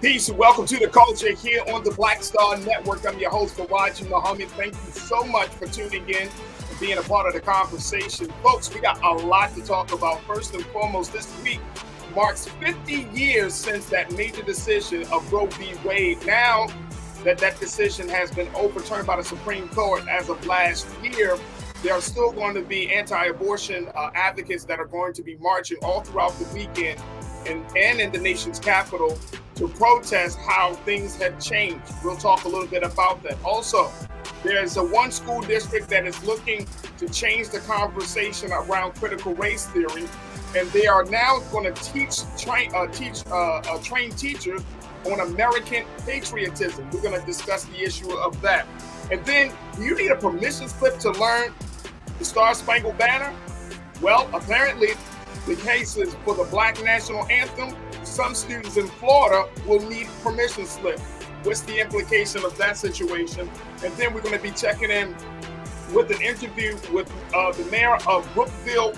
Peace and welcome to the culture here on the Black Star Network. I'm your host, Farajii Muhammad. Thank you so much for tuning in and being a part of the conversation. Folks, we got a lot to talk about. First and foremost, this week marks 50 years since that major decision of Roe v. Wade. Now that decision has been overturned by the Supreme Court as of last year, there are still going to be anti-abortion advocates that are going to be marching all throughout the weekend and in the nation's capital to protest how things have changed. We'll talk a little bit about that. Also, there's one school district that is looking to change the conversation around critical race theory, and they are now going to train teachers on American patriotism. We're going to discuss the issue of that. And then, do you need a permission slip to learn the Star-Spangled Banner? Well, apparently, the case is for the Black National Anthem. Some students in Florida will need permission slip. What's the implication of that situation? And then we're going to be checking in with an interview with the mayor of Broadville,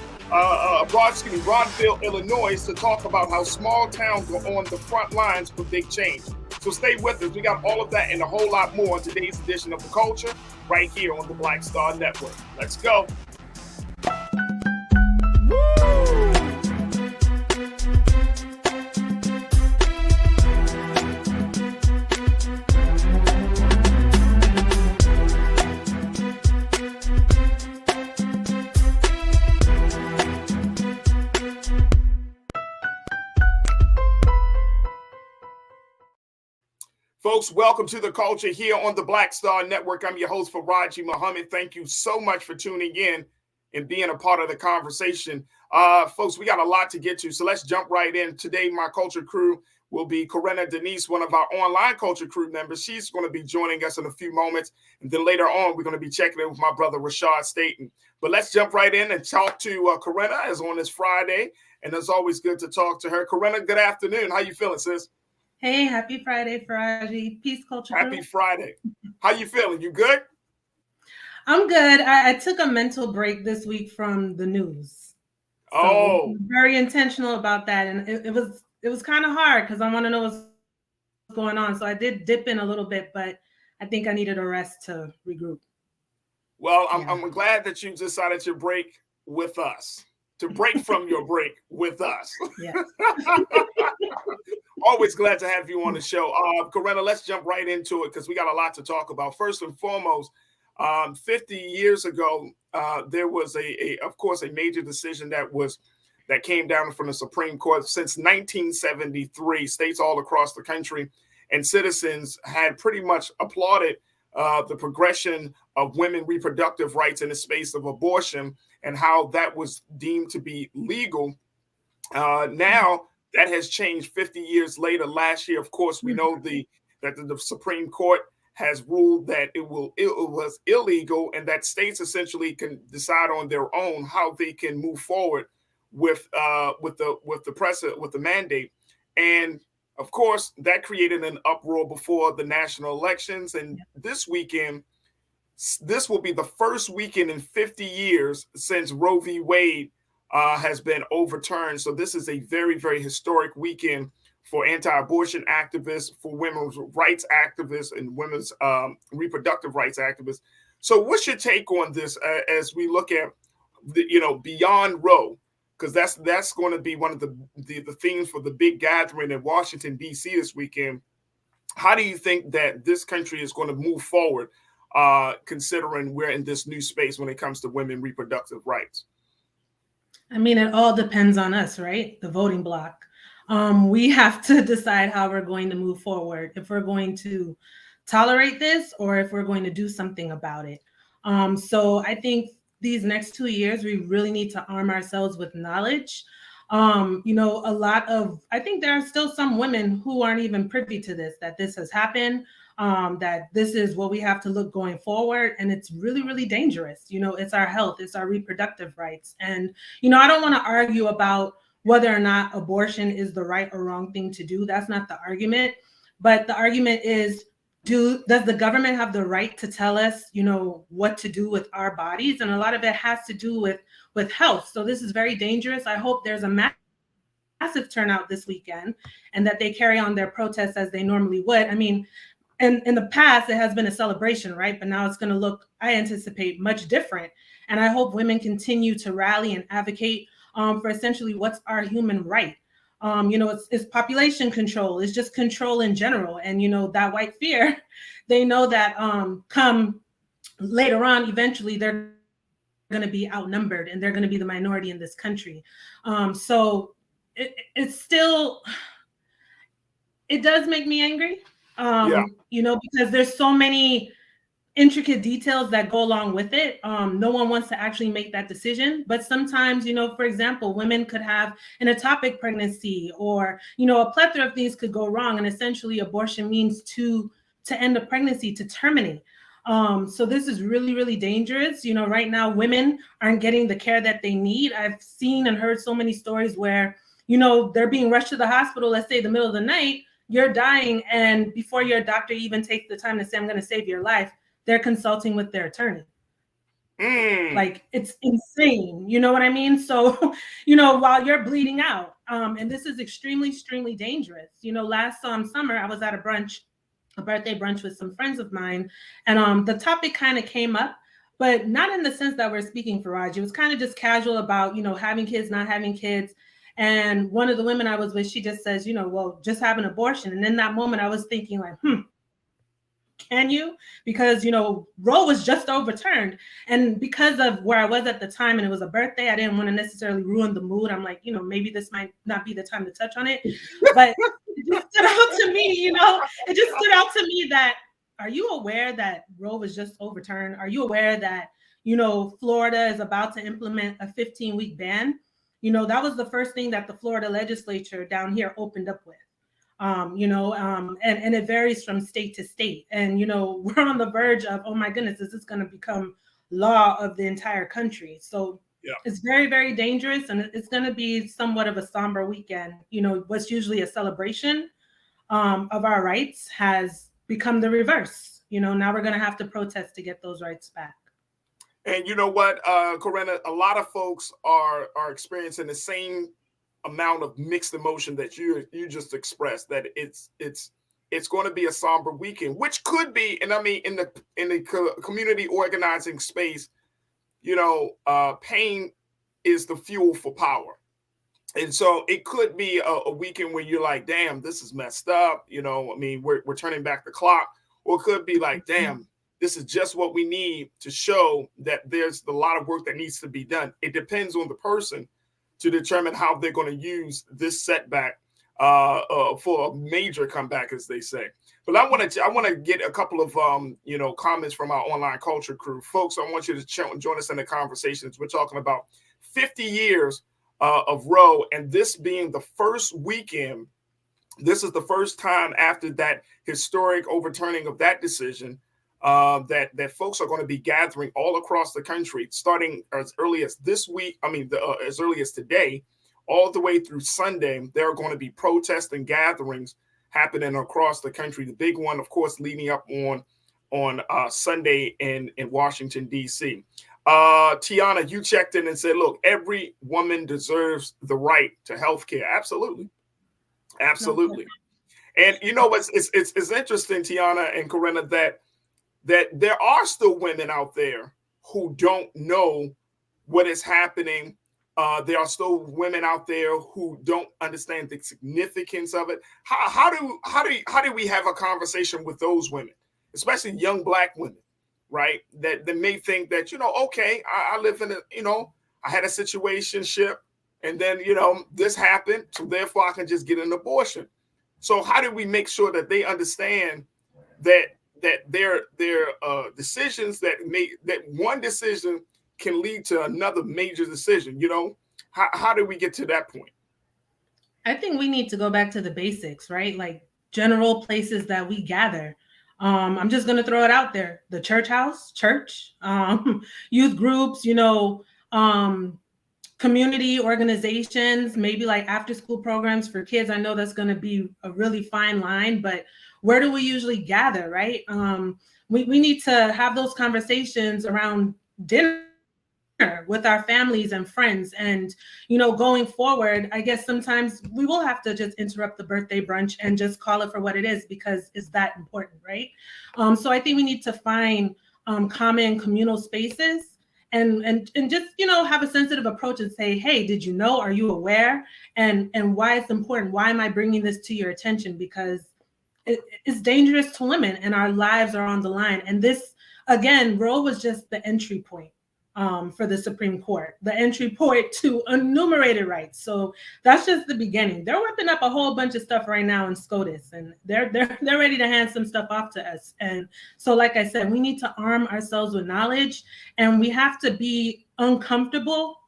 Illinois, to talk about how small towns are on the front lines for big change. So stay with us. We got all of that and a whole lot more in today's edition of The Culture right here on the Black Star Network. Let's go. Folks, welcome to the culture here on the Black Star Network. I'm your host, Farajii Muhammad. Thank you so much for tuning in and being a part of the conversation. Folks, we got a lot to get to, so let's jump right in. Today, my culture crew will be Corinna Denise, one of our online culture crew members. She's going to be joining us in a few moments. And then later on, we're going to be checking in with my brother, Rashad Staten. But let's jump right in and talk to Corinna, as on this Friday. And it's always good to talk to her. Corinna, good afternoon. How you feeling, sis? Hey, happy Friday, Farajii. Peace, culture. Happy Friday. How you feeling? You good? I'm good. I took a mental break this week from the news. So very intentional about that. And it was kind of hard because I want to know what's going on. So I did dip in a little bit, but I think I needed a rest to regroup. Well, I'm glad that you decided to break with us, to break from your break with us. Yes. Always glad to have you on the show. Corinna, let's jump right into it because we got a lot to talk about. First and foremost, 50 years ago, there was of course, a major decision that came down from the Supreme Court. Since 1973, states all across the country and citizens had pretty much applauded the progression of women reproductive rights in the space of abortion and how that was deemed to be legal. Now, that has changed 50 years later. Last year, of course, we know that the Supreme Court has ruled that it was illegal, and that states essentially can decide on their own how they can move forward with the mandate. And of course, that created an uproar before the national elections. And this weekend, this will be the first weekend in 50 years since Roe v. Wade has been overturned. So this is a very, very historic weekend for anti-abortion activists, for women's rights activists, and women's reproductive rights activists. So what's your take on this as we look at beyond Roe? Because that's going to be one of the themes for the big gathering in Washington, D.C. this weekend. How do you think that this country is going to move forward, considering we're in this new space when it comes to women reproductive rights? I mean, it all depends on us, right? The voting bloc. We have to decide how we're going to move forward, if we're going to tolerate this or if we're going to do something about it. So I think these next 2 years, we really need to arm ourselves with knowledge. I think there are still some women who aren't even privy to this, that this has happened, that this is what we have to look going forward. And it's really, really dangerous. It's our health, it's our reproductive rights. And, I don't want to argue about whether or not abortion is the right or wrong thing to do. That's not the argument. But the argument is, does the government have the right to tell us, what to do with our bodies? And a lot of it has to do with health. So this is very dangerous. I hope there's a massive turnout this weekend, and that they carry on their protests as they normally would. I mean, and in the past, it has been a celebration, right? But now it's going to look, I anticipate, much different. And I hope women continue to rally and advocate for essentially what's our human right. It's population control. It's just control in general. And, that white fear, they know that come later on, eventually they're going to be outnumbered and they're going to be the minority in this country. So it's still, it does make me angry, because there's so many intricate details that go along with it. No one wants to actually make that decision. But sometimes, for example, women could have an ectopic pregnancy, or, a plethora of things could go wrong. And essentially abortion means to end a pregnancy, to terminate. So this is really, really dangerous. Right now, women aren't getting the care that they need. I've seen and heard so many stories where, they're being rushed to the hospital, let's say the middle of the night, you're dying. And before your doctor even takes the time to say, I'm going to save your life, they're consulting with their attorney. Like, it's insane. You know what I mean? So, while you're bleeding out, and this is extremely, extremely dangerous. Last summer, I was at a birthday brunch with some friends of mine, and the topic kind of came up, but not in the sense that we're speaking Farajii. It was kind of just casual about, having kids, not having kids. And one of the women I was with, she just says, well, just have an abortion. And in that moment, I was thinking like, can you? Because, Roe was just overturned. And because of where I was at the time, and it was a birthday, I didn't want to necessarily ruin the mood. I'm like, maybe this might not be the time to touch on it. But it just stood out to me, it just stood out to me that, are you aware that Roe was just overturned? Are you aware that, Florida is about to implement a 15-week ban? That was the first thing that the Florida legislature down here opened up with. And it varies from state to state. And, we're on the verge of, oh my goodness, is this going to become law of the entire country? So It's very, very dangerous. And it's going to be somewhat of a somber weekend. What's usually a celebration of our rights has become the reverse. Now we're going to have to protest to get those rights back. And you know what, Corinna, a lot of folks are experiencing the same amount of mixed emotion that you just expressed, that it's going to be a somber weekend, which could be, and I mean, in the community organizing space, pain is the fuel for power. And so it could be a weekend where you're like, damn, this is messed up. We're turning back the clock. Or it could be like, damn, this is just what we need to show that there's a lot of work that needs to be done. It depends on the person to determine how they're going to use this setback for a major comeback, as they say. But I want to get a couple of comments from our online culture crew, folks. I want you to join us in the conversations. We're talking about 50 years of Roe, and this being the first weekend. This is the first time after that historic overturning of that decision that folks are going to be gathering all across the country, starting as early as this week. As early as today, all the way through Sunday. There are going to be protests and gatherings happening across the country. The big one, of course, leading up on Sunday in Washington, D.C. Tiana, you checked in and said, look, every woman deserves the right to health care. Absolutely. Absolutely. And it's interesting, Tiana and Corinna, that there are still women out there who don't know what is happening. There are still women out there who don't understand the significance of it. How do we have a conversation with those women, especially young Black women, right? That may think that, okay, I live in I had a situationship, and then, this happened, so therefore I can just get an abortion. So how do we make sure that they understand that their decisions that one decision can lead to another major decision? How do we get to that point? I think we need to go back to the basics, right? Like general places that we gather. I'm just going to throw it out there. The church, youth groups, community organizations, maybe like after school programs for kids. I know that's going to be a really fine line, but where do we usually gather, right? We need to have those conversations around dinner with our families and friends. And, going forward, I guess sometimes we will have to just interrupt the birthday brunch and just call it for what it is, because it's that important, right? So I think we need to find common communal spaces and just, have a sensitive approach and say, hey, did you know? Are you aware? And why it's important? Why am I bringing this to your attention? Because it's dangerous to women and our lives are on the line. And this, again, Roe was just the entry point for the Supreme Court, the entry point to enumerated rights. So that's just the beginning. They're whipping up a whole bunch of stuff right now in SCOTUS, and they're ready to hand some stuff off to us. And so, like I said, we need to arm ourselves with knowledge, and we have to be uncomfortable,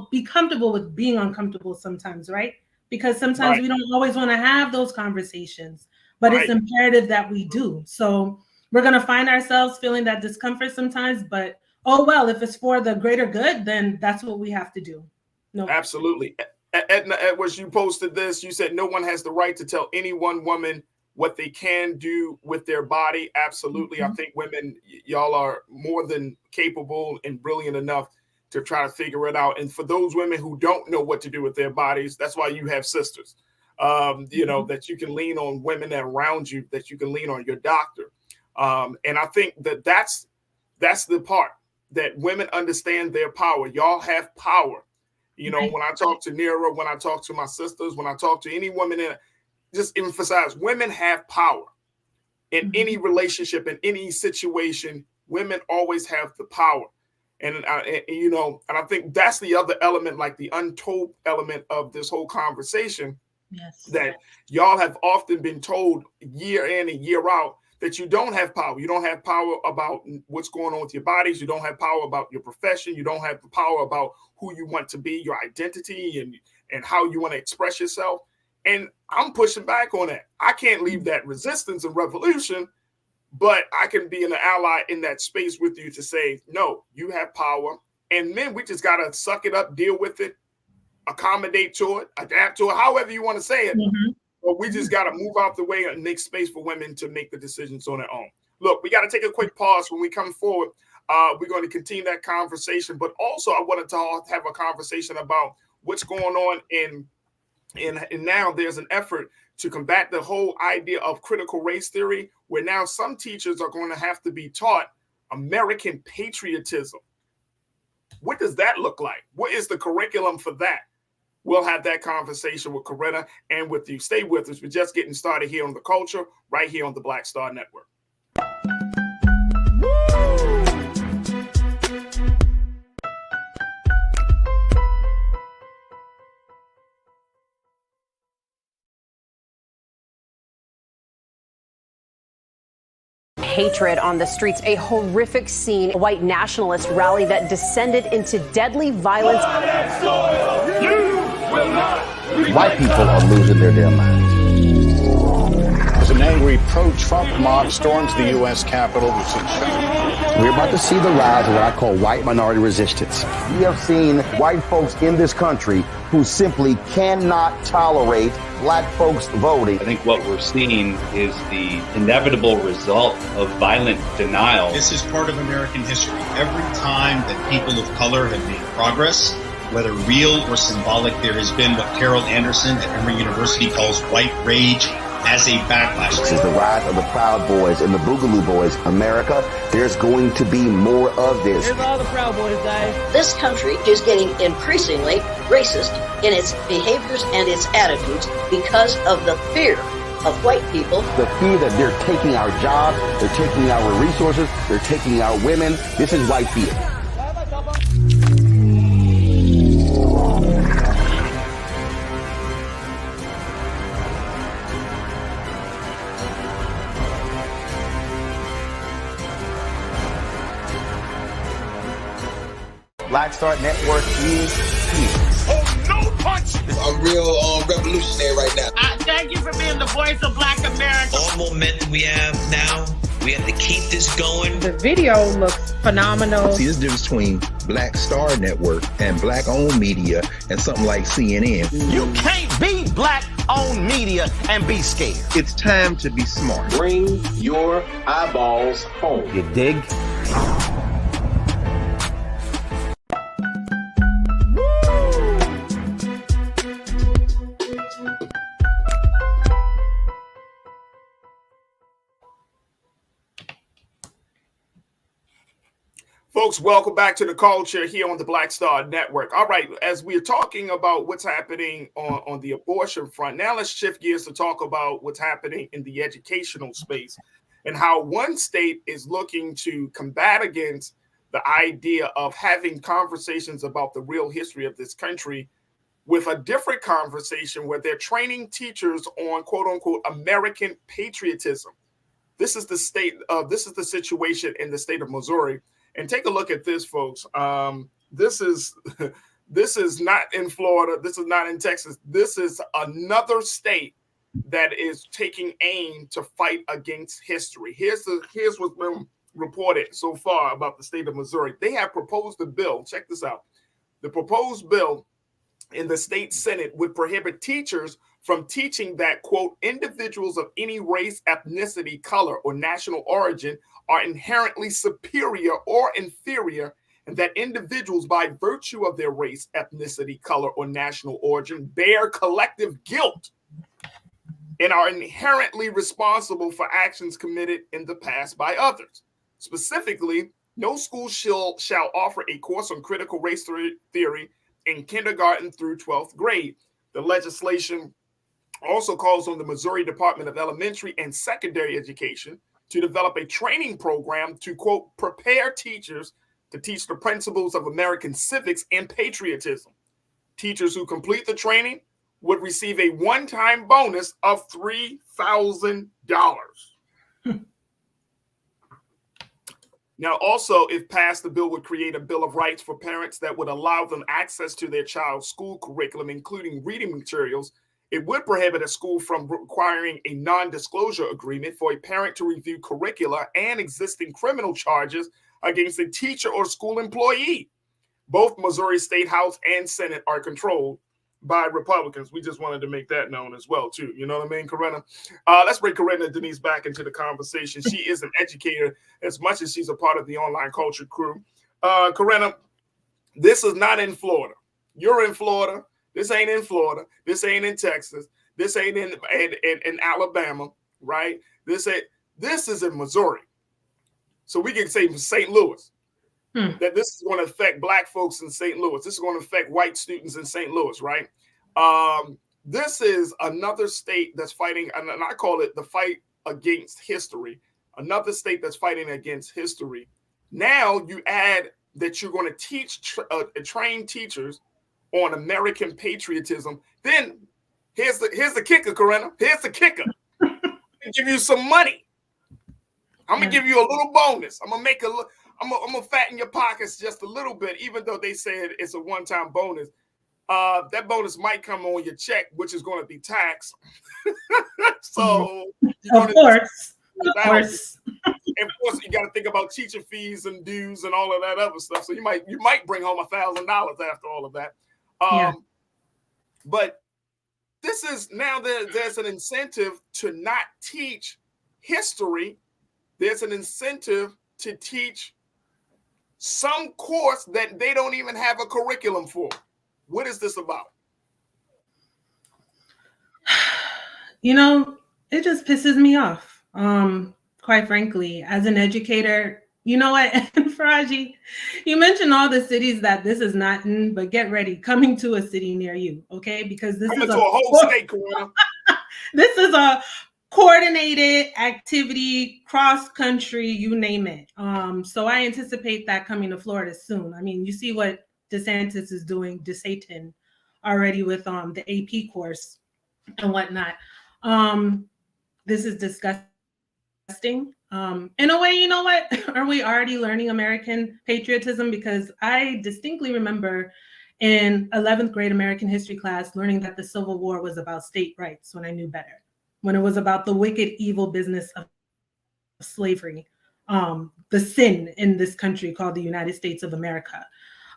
be comfortable with being uncomfortable sometimes, right? Because sometimes we don't always want to have those conversations, but it's imperative that we do. So we're going to find ourselves feeling that discomfort sometimes, but oh, well, if it's for the greater good, then that's what we have to do. No. Absolutely. Edna Edwards, you posted this. You said no one has the right to tell any one woman what they can do with their body. Absolutely. I think women, y'all are more than capable and brilliant enough to try to figure it out. And for those women who don't know what to do with their bodies, that's why you have sisters, that you can lean on, women that are around you, that you can lean on, your doctor. And I think that's the part, that women understand their power. Y'all have power. When I talk to Nira, when I talk to my sisters, when I talk to any woman, just emphasize women have power in any relationship, in any situation. Women always have the power. And I think that's the other element, like the untold element of this whole conversation. Yes. That y'all have often been told year in and year out that you don't have power. You don't have power about what's going on with your bodies. You don't have power about your profession. You don't have the power about who you want to be, your identity, and how you want to express yourself. And I'm pushing back on that. I can't leave that resistance and revolution, but I can be an ally in that space with you to say, no, you have power. And then we just got to suck it up, deal with it, accommodate to it, adapt to it, however you want to say it. But we just got to move out the way and make space for women to make the decisions on their own. Look, we got to take a quick pause. When we come forward, we're going to continue that conversation. But also, I wanted to have a conversation about what's going on and now there's an effort to combat the whole idea of critical race theory, where now some teachers are going to have to be taught American patriotism. What does that look like? What is the curriculum for that? We'll have that conversation with Corinna and with you. Stay with us. We're just getting started here on The Culture, right here on the Black Star Network. Hatred on the streets, a horrific scene, a white nationalist rally that descended into deadly violence. White people are losing their damn minds. As an angry pro-Trump mob storms the U.S. Capitol, we're about to see the rise of what I call white minority resistance. We have seen white folks in this country who simply cannot tolerate black folks voting. I think what we're seeing is the inevitable result of violent denial. This is part of American history. Every time that people of color have made progress, whether real or symbolic, there has been what Carol Anderson at Emory University calls white rage as a backlash. This is the rise of the Proud Boys and the Boogaloo Boys. America, there's going to be more of this. Here's all the Proud Boys, guys. This country is getting increasingly racist in its behaviors and its attitudes because of the fear of white people. The fear that they're taking our jobs, they're taking our resources, they're taking our women. This is white fear. Black Star Network is here. Oh, no punch! I'm real revolutionary right now. Thank you for being the voice of Black America. All momentum we have now, we have to keep this going. The video looks phenomenal. See, there's a difference between Black Star Network and black-owned media and something like CNN. You can't be black-owned media and be scared. It's time to be smart. Bring your eyeballs home. You dig? Folks, welcome back to The Culture here on the Black Star Network. All right, as we're talking about what's happening on the abortion front, now let's shift gears to talk about what's happening in the educational space and how one state is looking to combat against the idea of having conversations about the real history of this country with a different conversation where they're training teachers on quote unquote American patriotism. This is the situation in the state of Missouri. And take a look at this, folks. This is not in Florida. This is not in Texas. This is another state that is taking aim to fight against history. Here's what's been reported so far about the state of Missouri. They have proposed a bill. Check this out. The proposed bill in the state Senate would prohibit teachers from teaching that, quote, individuals of any race, ethnicity, color, or national origin are inherently superior or inferior, and that individuals, by virtue of their race, ethnicity, color, or national origin, bear collective guilt and are inherently responsible for actions committed in the past by others. Specifically, no school shall offer a course on critical race theory in kindergarten through 12th grade. The legislation also calls on the Missouri Department of Elementary and Secondary Education to develop a training program to, quote, prepare teachers to teach the principles of American civics and patriotism. Teachers who complete the training would receive a one-time bonus of $3,000. Now, also, if passed, the bill would create a Bill of Rights for parents that would allow them access to their child's school curriculum, including reading materials. It would prohibit a school from requiring a non-disclosure agreement for a parent to review curricula and existing criminal charges against a teacher or school employee. Both Missouri State House and Senate are controlled by Republicans. We just wanted to make that known as well, too. You know what I mean, Corinna? Let's bring Corinna Denise back into the conversation. She is an educator as much as she's a part of the online culture crew. Corinna, this is not in Florida. You're in Florida. This ain't in Florida. This ain't in Texas. This ain't in Alabama, right? This is in Missouri. So we can say St. Louis. That this is going to affect Black folks in St. Louis. This is going to affect white students in St. Louis, right? This is another state that's fighting, and I call it the fight against history. Another state that's fighting against history. Now you add that you're going to teach, train teachers on American patriotism. Then here's the kicker, Corinna. Here's the kicker. I'll give you some money. I'm gonna give you a little bonus. I'm gonna fatten your pockets just a little bit, even though they said it's a one-time bonus. That bonus might come on your check, which is going to be taxed. So, of course. And of course, you got to think about teacher fees and dues and all of that other stuff. So you might bring home $1,000 after all of that. But this is now there's an incentive to not teach history. There's an incentive to teach some course that they don't even have a curriculum for. What is this about? You know, it just pisses me off. Quite frankly, as an educator, you know what, and Farajii, you mentioned all the cities that this is not in, but get ready, coming to a city near you, okay? Because this is a whole state, Corona. This is a coordinated activity, cross country, you name it. So I anticipate that coming to Florida soon. I mean, you see what DeSantis is doing, DeSatan, already with the AP course and whatnot. This is disgusting. In a way, you know what? Are we already learning American patriotism? Because I distinctly remember in 11th grade American history class learning that the Civil War was about state rights when I knew better. When it was about the wicked, evil business of slavery, the sin in this country called the United States of America.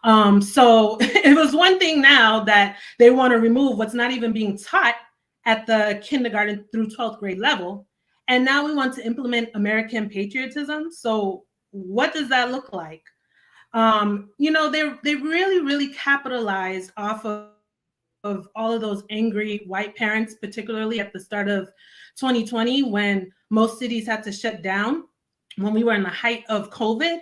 So it was one thing now that they want to remove what's not even being taught at the kindergarten through 12th grade level. And now we want to implement American patriotism. So what does that look like? You know, they really, really capitalized off of all of those angry white parents, particularly at the start of 2020, when most cities had to shut down, when we were in the height of COVID.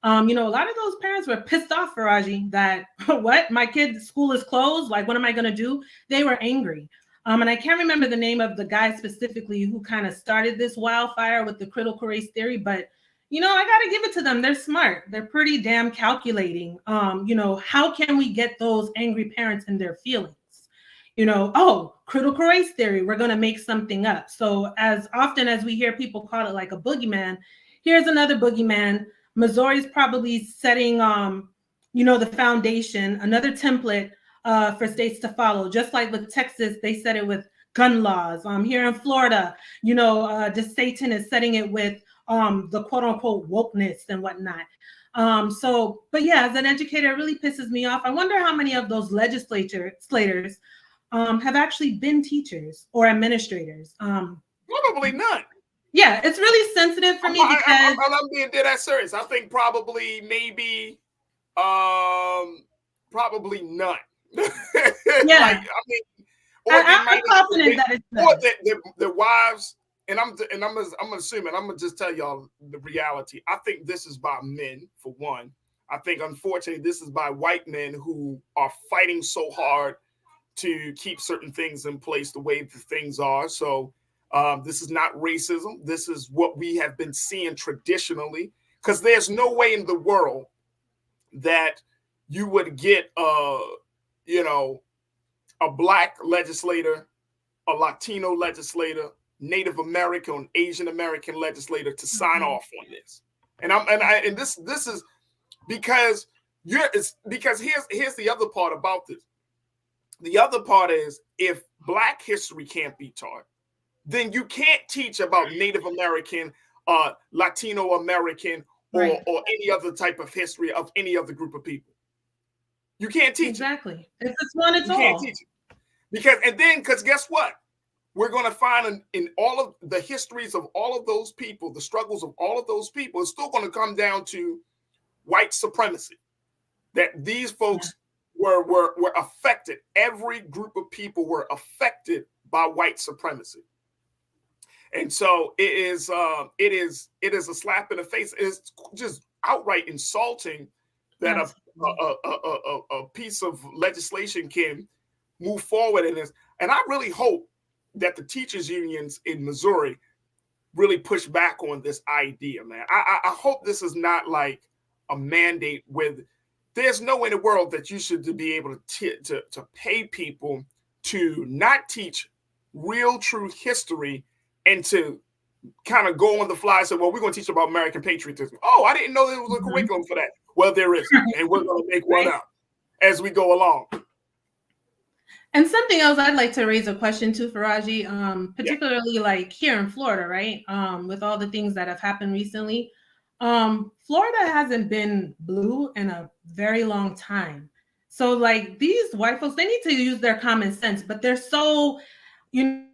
You know, a lot of those parents were pissed off, Farajii, that what, my kid's school is closed. Like, what am I going to do? They were angry. And I can't remember the name of the guy specifically who kind of started this wildfire with the critical race theory, but you know, I got to give it to them. They're smart. They're pretty damn calculating. You know, how can we get those angry parents in their feelings? You know, oh, critical race theory, we're going to make something up. So as often as we hear people call it like a boogeyman, here's another boogeyman. Missouri's probably setting, you know, the foundation, another template for states to follow. Just like with Texas, they said it with gun laws. Here in Florida, you know, DeSatan is setting it with the quote unquote wokeness and whatnot. But yeah, as an educator, it really pisses me off. I wonder how many of those legislators have actually been teachers or administrators. Probably none. Yeah, it's really sensitive for me because I'm being dead ass serious. I think probably maybe probably none. Yeah, like, I mean, I'm confident that it's or the wives. And I'm assuming, I'm gonna just tell y'all the reality. I think this is by men, for one. I think, unfortunately, this is by white men who are fighting so hard to keep certain things in place the way the things are. So this is not racism. This is what we have been seeing traditionally, because there's no way in the world that you would get, you know, a Black legislator, a Latino legislator, Native American, Asian American legislator to sign off on this. And this is because here's the other part about this. The other part is, if Black history can't be taught, then you can't teach about Native American, Latino American, or any other type of history of any other group of people. You can't teach exactly. If it's one, it's you all. Can't teach it. Because guess what? We're going to find in all of the histories of all of those people, the struggles of all of those people, it's still going to come down to white supremacy. That these folks were affected. Every group of people were affected by white supremacy. And so it is a slap in the face. It's just outright insulting that a piece of legislation can move forward in this. And I really hope that the teachers unions in Missouri really push back on this idea, man. I hope this is not like a mandate with, there's no way in the world that you should be able to pay people to not teach real, true history and to kind of go on the fly and say, well, we're going to teach about American patriotism. Oh, I didn't know there was a curriculum for that. Well, there is, and we're going to make one up as we go along. And something else I'd like to raise a question to, Farajii, particularly like here in Florida, right? With all the things that have happened recently, Florida hasn't been blue in a very long time. So like these white folks, they need to use their common sense, but they're so, you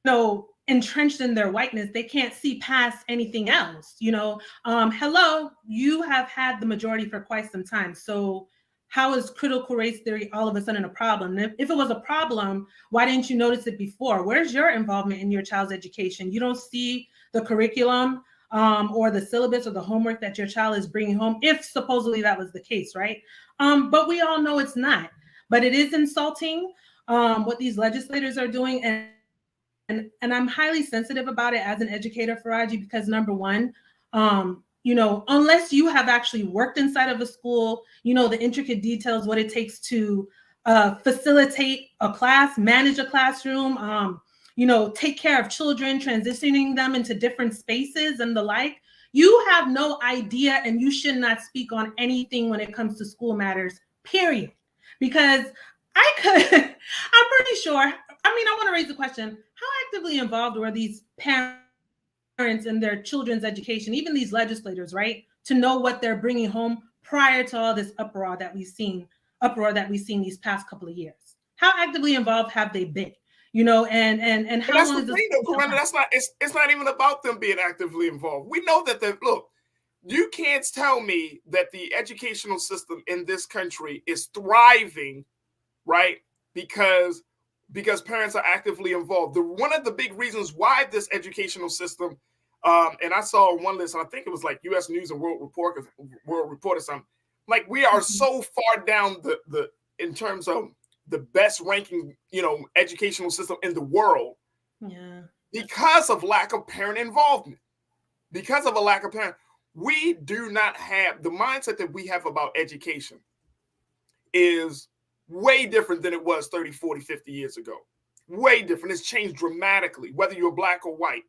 know, entrenched in their whiteness, they can't see past anything else. You know, hello, you have had the majority for quite some time. So how is critical race theory all of a sudden a problem? And if it was a problem, why didn't you notice it before? Where's your involvement in your child's education? You don't see the curriculum or the syllabus or the homework that your child is bringing home, if supposedly that was the case, right? But we all know it's not. But it is insulting what these legislators are doing. And I'm highly sensitive about it as an educator, Farajii, because number one, you know, unless you have actually worked inside of a school, you know, the intricate details, what it takes to facilitate a class, manage a classroom, you know, take care of children, transitioning them into different spaces and the like, you have no idea, and you should not speak on anything when it comes to school matters, period. Because I'm pretty sure, I mean, I want to raise the question, how actively involved were these parents in their children's education, even these legislators, right, to know what they're bringing home prior to all this uproar that we've seen these past couple of years? How actively involved have they been? You know, and how long is this? That's not. It's not even about them being actively involved. We know that look, you can't tell me that the educational system in this country is thriving, right? Because parents are actively involved. One of the big reasons why this educational system And I saw one list, and I think it was like U.S. News and World Report or something. Like, we are so far down the in terms of the best ranking, educational system in the world. Yeah. Because of lack of parent involvement. Because of a lack of parent, we do not have the mindset that we have about education is way different than it was 30, 40, 50 years ago. Way different. It's changed dramatically, whether you're black or white.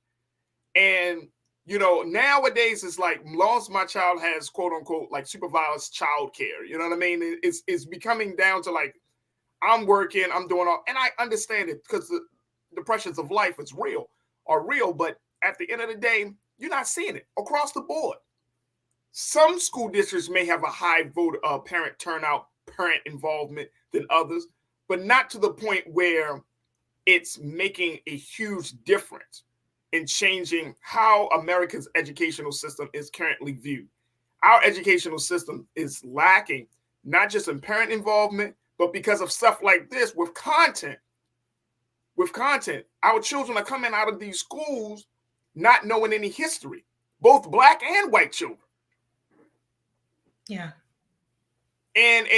And, nowadays it's like, long as my child has, quote unquote, like supervised child care, you know what I mean? It's becoming down to like, I'm working, I'm doing all, and I understand it because the pressures of life are real, but at the end of the day, you're not seeing it across the board. Some school districts may have a high parent turnout, parent involvement than others, but not to the point where it's making a huge difference in changing how America's educational system is currently viewed. Our educational system is lacking, not just in parent involvement, but because of stuff like this with content. Our children are coming out of these schools not knowing any history, both black and white children. Yeah. And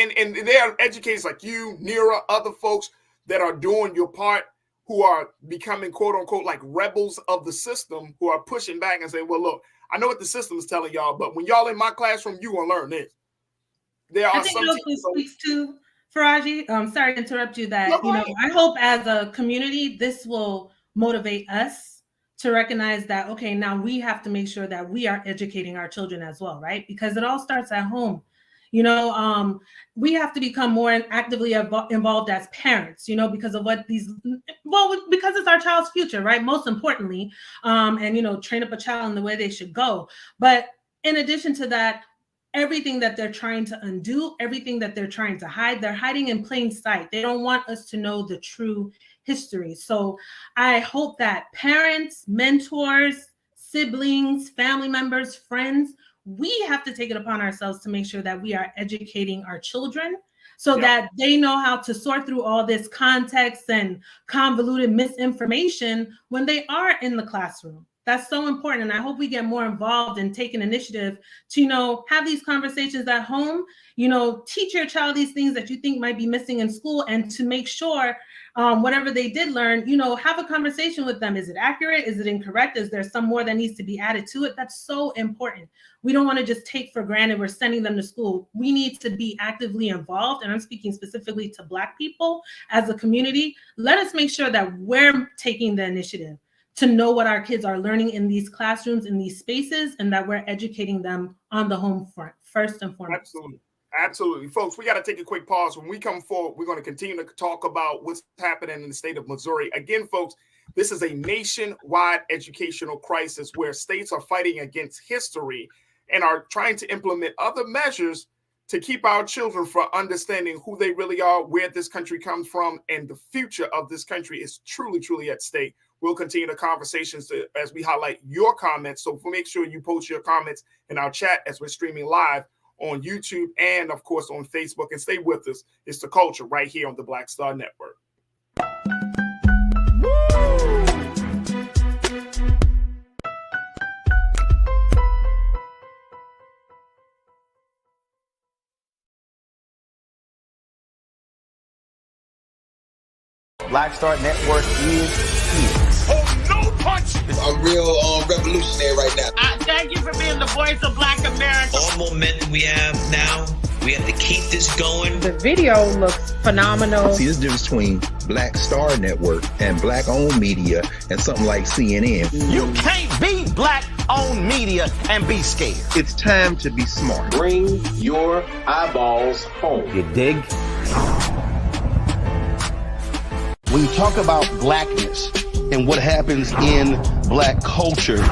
there are educators like you, Nira, other folks that are doing your part, who are becoming, quote unquote, like rebels of the system, who are pushing back and saying, well, look, I know what the system is telling y'all, but when y'all in my classroom, you gonna learn this. There are some speaks to Farajii. Sorry to interrupt you. I hope as a community, this will motivate us to recognize that, okay, now we have to make sure that we are educating our children as well, right? Because it all starts at home. We have to become more actively involved as parents, because of because it's our child's future, right? Most importantly, and, train up a child in the way they should go. But in addition to that, everything that they're trying to undo, everything that they're trying to hide, they're hiding in plain sight. They don't want us to know the true history. So I hope that parents, mentors, siblings, family members, friends, we have to take it upon ourselves to make sure that we are educating our children so that they know how to sort through all this context and convoluted misinformation when they are in the classroom. That's so important. And I hope we get more involved and take an initiative to, have these conversations at home, teach your child these things that you think might be missing in school, and to make sure whatever they did learn, have a conversation with them. Is it accurate? Is it incorrect? Is there some more that needs to be added to it? That's so important. We don't want to just take for granted we're sending them to school. We need to be actively involved. And I'm speaking specifically to Black people as a community. Let us make sure that we're taking the initiative to know what our kids are learning in these classrooms, in these spaces, and that we're educating them on the home front, first and foremost. Absolutely. Folks, we got to take a quick pause. When we come forward, we're going to continue to talk about what's happening in the state of Missouri. Again, folks, this is a nationwide educational crisis where states are fighting against history and are trying to implement other measures to keep our children from understanding who they really are, where this country comes from, and the future of this country is truly, truly at stake. We'll continue the conversations as we highlight your comments. So make sure you post your comments in our chat as we're streaming live on YouTube and, of course, on Facebook. And stay with us. It's The Culture right here on the Black Star Network. Black Star Network is here. Oh, no punch! I'm real revolutionary right now. Thank you for being the voice of Black America. All momentum we have now, we have to keep this going. The video looks phenomenal. See, this difference between Black Star Network and Black-owned media and something like CNN. You can't be Black-owned media and be scared. It's time to be smart. Bring your eyeballs home. You dig? When you talk about blackness and what happens in Black culture,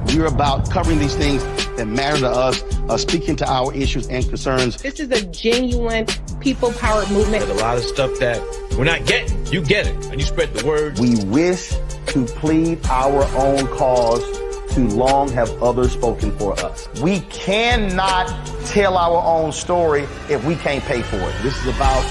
we're about covering these things that matter to us, speaking to our issues and concerns. This is a genuine people-powered movement. There's a lot of stuff that we're not getting. You get it, and you spread the word. We wish to plead our own cause Too long have others spoken for us. We cannot tell our own story if we can't pay for it. This is about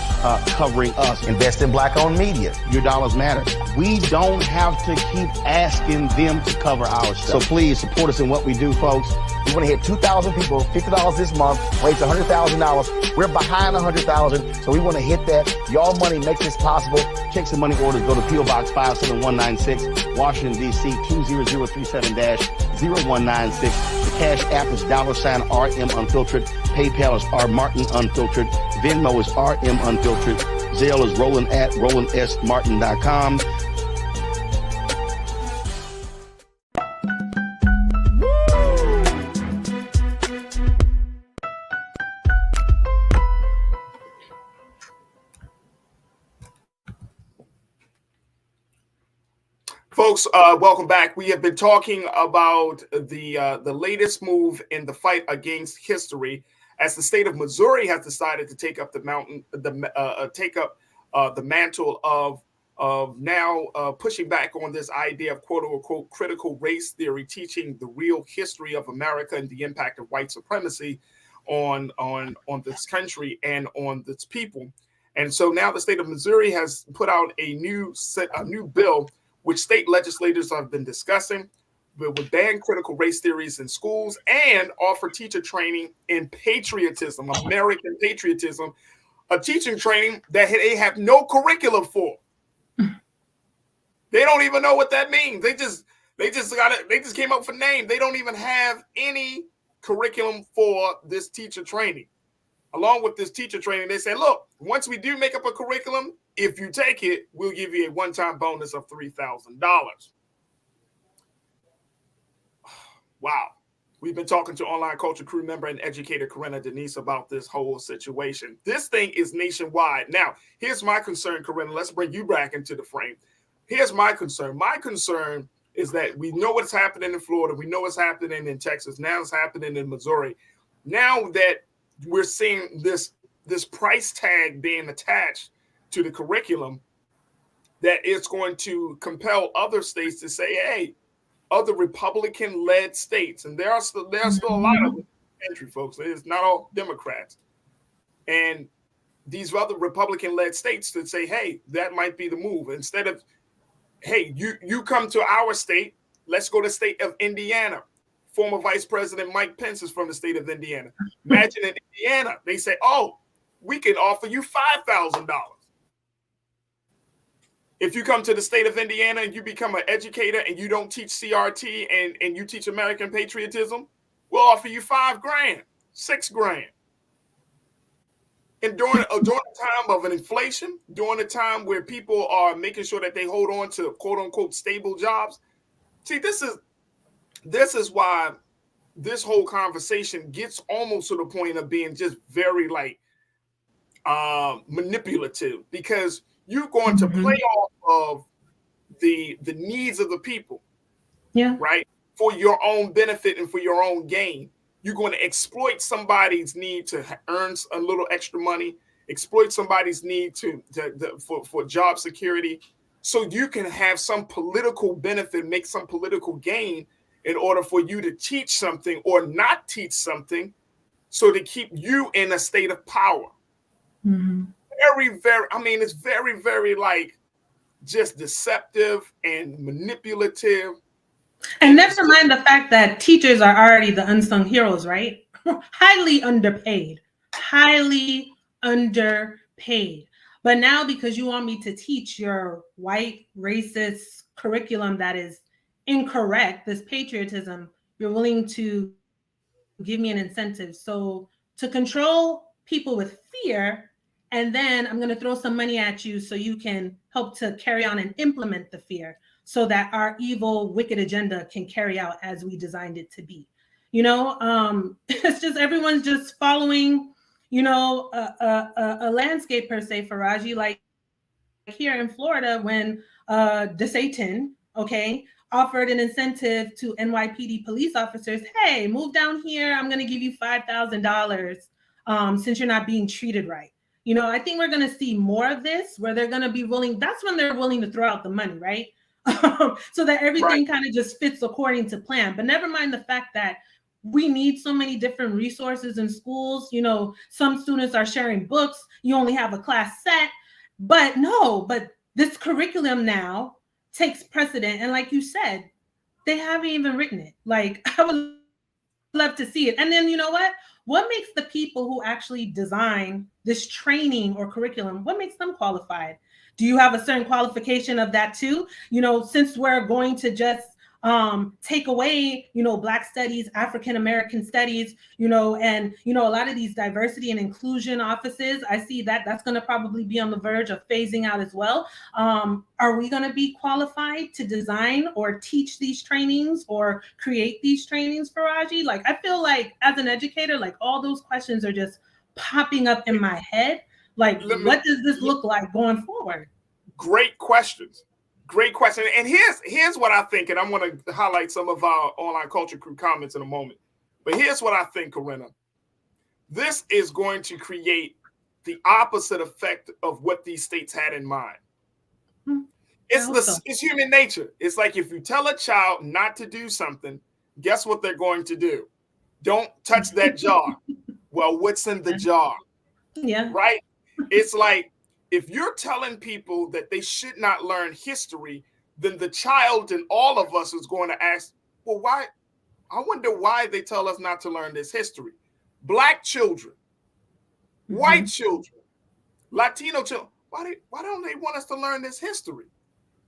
covering us. Invest in Black-owned media. Your dollars matter. We don't have to keep asking them to cover our stuff. So please support us in what we do, folks. We want to hit 2,000 people, $50 this month, raise $100,000. We're behind 100,000, so we want to hit that. Y'all money makes this possible. Checks and money orders go to P.O. Box 57196, Washington, D.C. 20037-0196. The Cash App is $RM Unfiltered. PayPal is R Martin Unfiltered. Venmo is RM Unfiltered. Zelle is Roland at RolandSMartin.com. Folks, welcome back. We have been talking about the latest move in the fight against history, as the state of Missouri has decided to take up the mantle of now pushing back on this idea of quote unquote critical race theory, teaching the real history of America and the impact of white supremacy on this country and on its people. And so now the state of Missouri has put out a new bill, which state legislators have been discussing, would ban critical race theories in schools and offer teacher training in patriotism, American patriotism, a teaching training that they have no curriculum for. They don't even know what that means. They just came up with a name. They don't even have any curriculum for this teacher training. Along with this teacher training, they said, look, once we do make up a curriculum, if you take it, we'll give you a one-time bonus of $3,000. Wow. We've been talking to Online Culture crew member and educator Corinna Denise about this whole situation. This thing is nationwide. Now, here's my concern, Corinna. Let's bring you back into the frame. Here's my concern. My concern is that we know what's happening in Florida. We know what's happening in Texas. Now it's happening in Missouri. Now that we're seeing this price tag being attached to the curriculum, that it's going to compel other states to say, hey, other Republican-led states, and there are still a lot of them in the country, folks. It's not all Democrats. And these other Republican-led states that say, hey, that might be the move. Instead of, hey, you come to our state, let's go to the state of Indiana. Former Vice President Mike Pence is from the state of Indiana. Imagine in Indiana, they say, oh, we can offer you $5,000. If you come to the state of Indiana and you become an educator and you don't teach CRT and you teach American patriotism, we'll offer you $5,000, $6,000. And during a time of an inflation, during a time where people are making sure that they hold on to quote unquote stable jobs. See, this is why this whole conversation gets almost to the point of being just very manipulative, because you're going to play off of the needs of the people, right, for your own benefit and for your own gain. You're going to exploit somebody's need to earn a little extra money, exploit somebody's need for job security, so you can have some political benefit, make some political gain in order for you to teach something or not teach something, so to keep you in a state of power. Mm-hmm. It's very, very just deceptive and manipulative. And never mind the fact that teachers are already the unsung heroes, right? Highly underpaid. But now, because you want me to teach your white racist curriculum that is incorrect, this patriotism, you're willing to give me an incentive. So to control people with fear, and then I'm going to throw some money at you so you can help to carry on and implement the fear, so that our evil, wicked agenda can carry out as we designed it to be. It's just everyone's just following, a landscape per se, Farajii, like here in Florida when DeSatan, offered an incentive to NYPD police officers. Hey, move down here. I'm going to give you $5,000 since you're not being treated right. I think we're going to see more of this where they're going to be willing. That's when they're willing to throw out the money, right? so that everything kind of just fits according to plan. But never mind the fact that we need so many different resources in schools. You know, some students are sharing books. You only have a class set. But this curriculum now takes precedent. And like you said, they haven't even written it. Like, I would love to see it. And then, you know what makes the people who actually design this training or curriculum, what makes them qualified? Do you have a certain qualification of that too? You know, since we're going to just take away, you know, Black studies, African American studies, you know, and, you know, a lot of these diversity and inclusion offices, I see that that's going to probably be on the verge of phasing out as well. Are we going to be qualified to design or teach these trainings or create these trainings, Farajii? Like, I feel like as an educator, like all those questions are just popping up in my head. Like, what does this look like going forward? Great questions. Great question. And here's what I think, and I'm going to highlight some of our online culture crew comments in a moment. But here's what I think, Corinna. This is going to create the opposite effect of what these states had in mind. It's human nature. It's like if you tell a child not to do something, guess what they're going to do? Don't touch that jar. Well, what's in the jar? Yeah. Right? It's like, if you're telling people that they should not learn history, then the child in all of us is going to ask, well, why? I wonder why they tell us not to learn this history. Black children, white children, Latino children, why don't they want us to learn this history?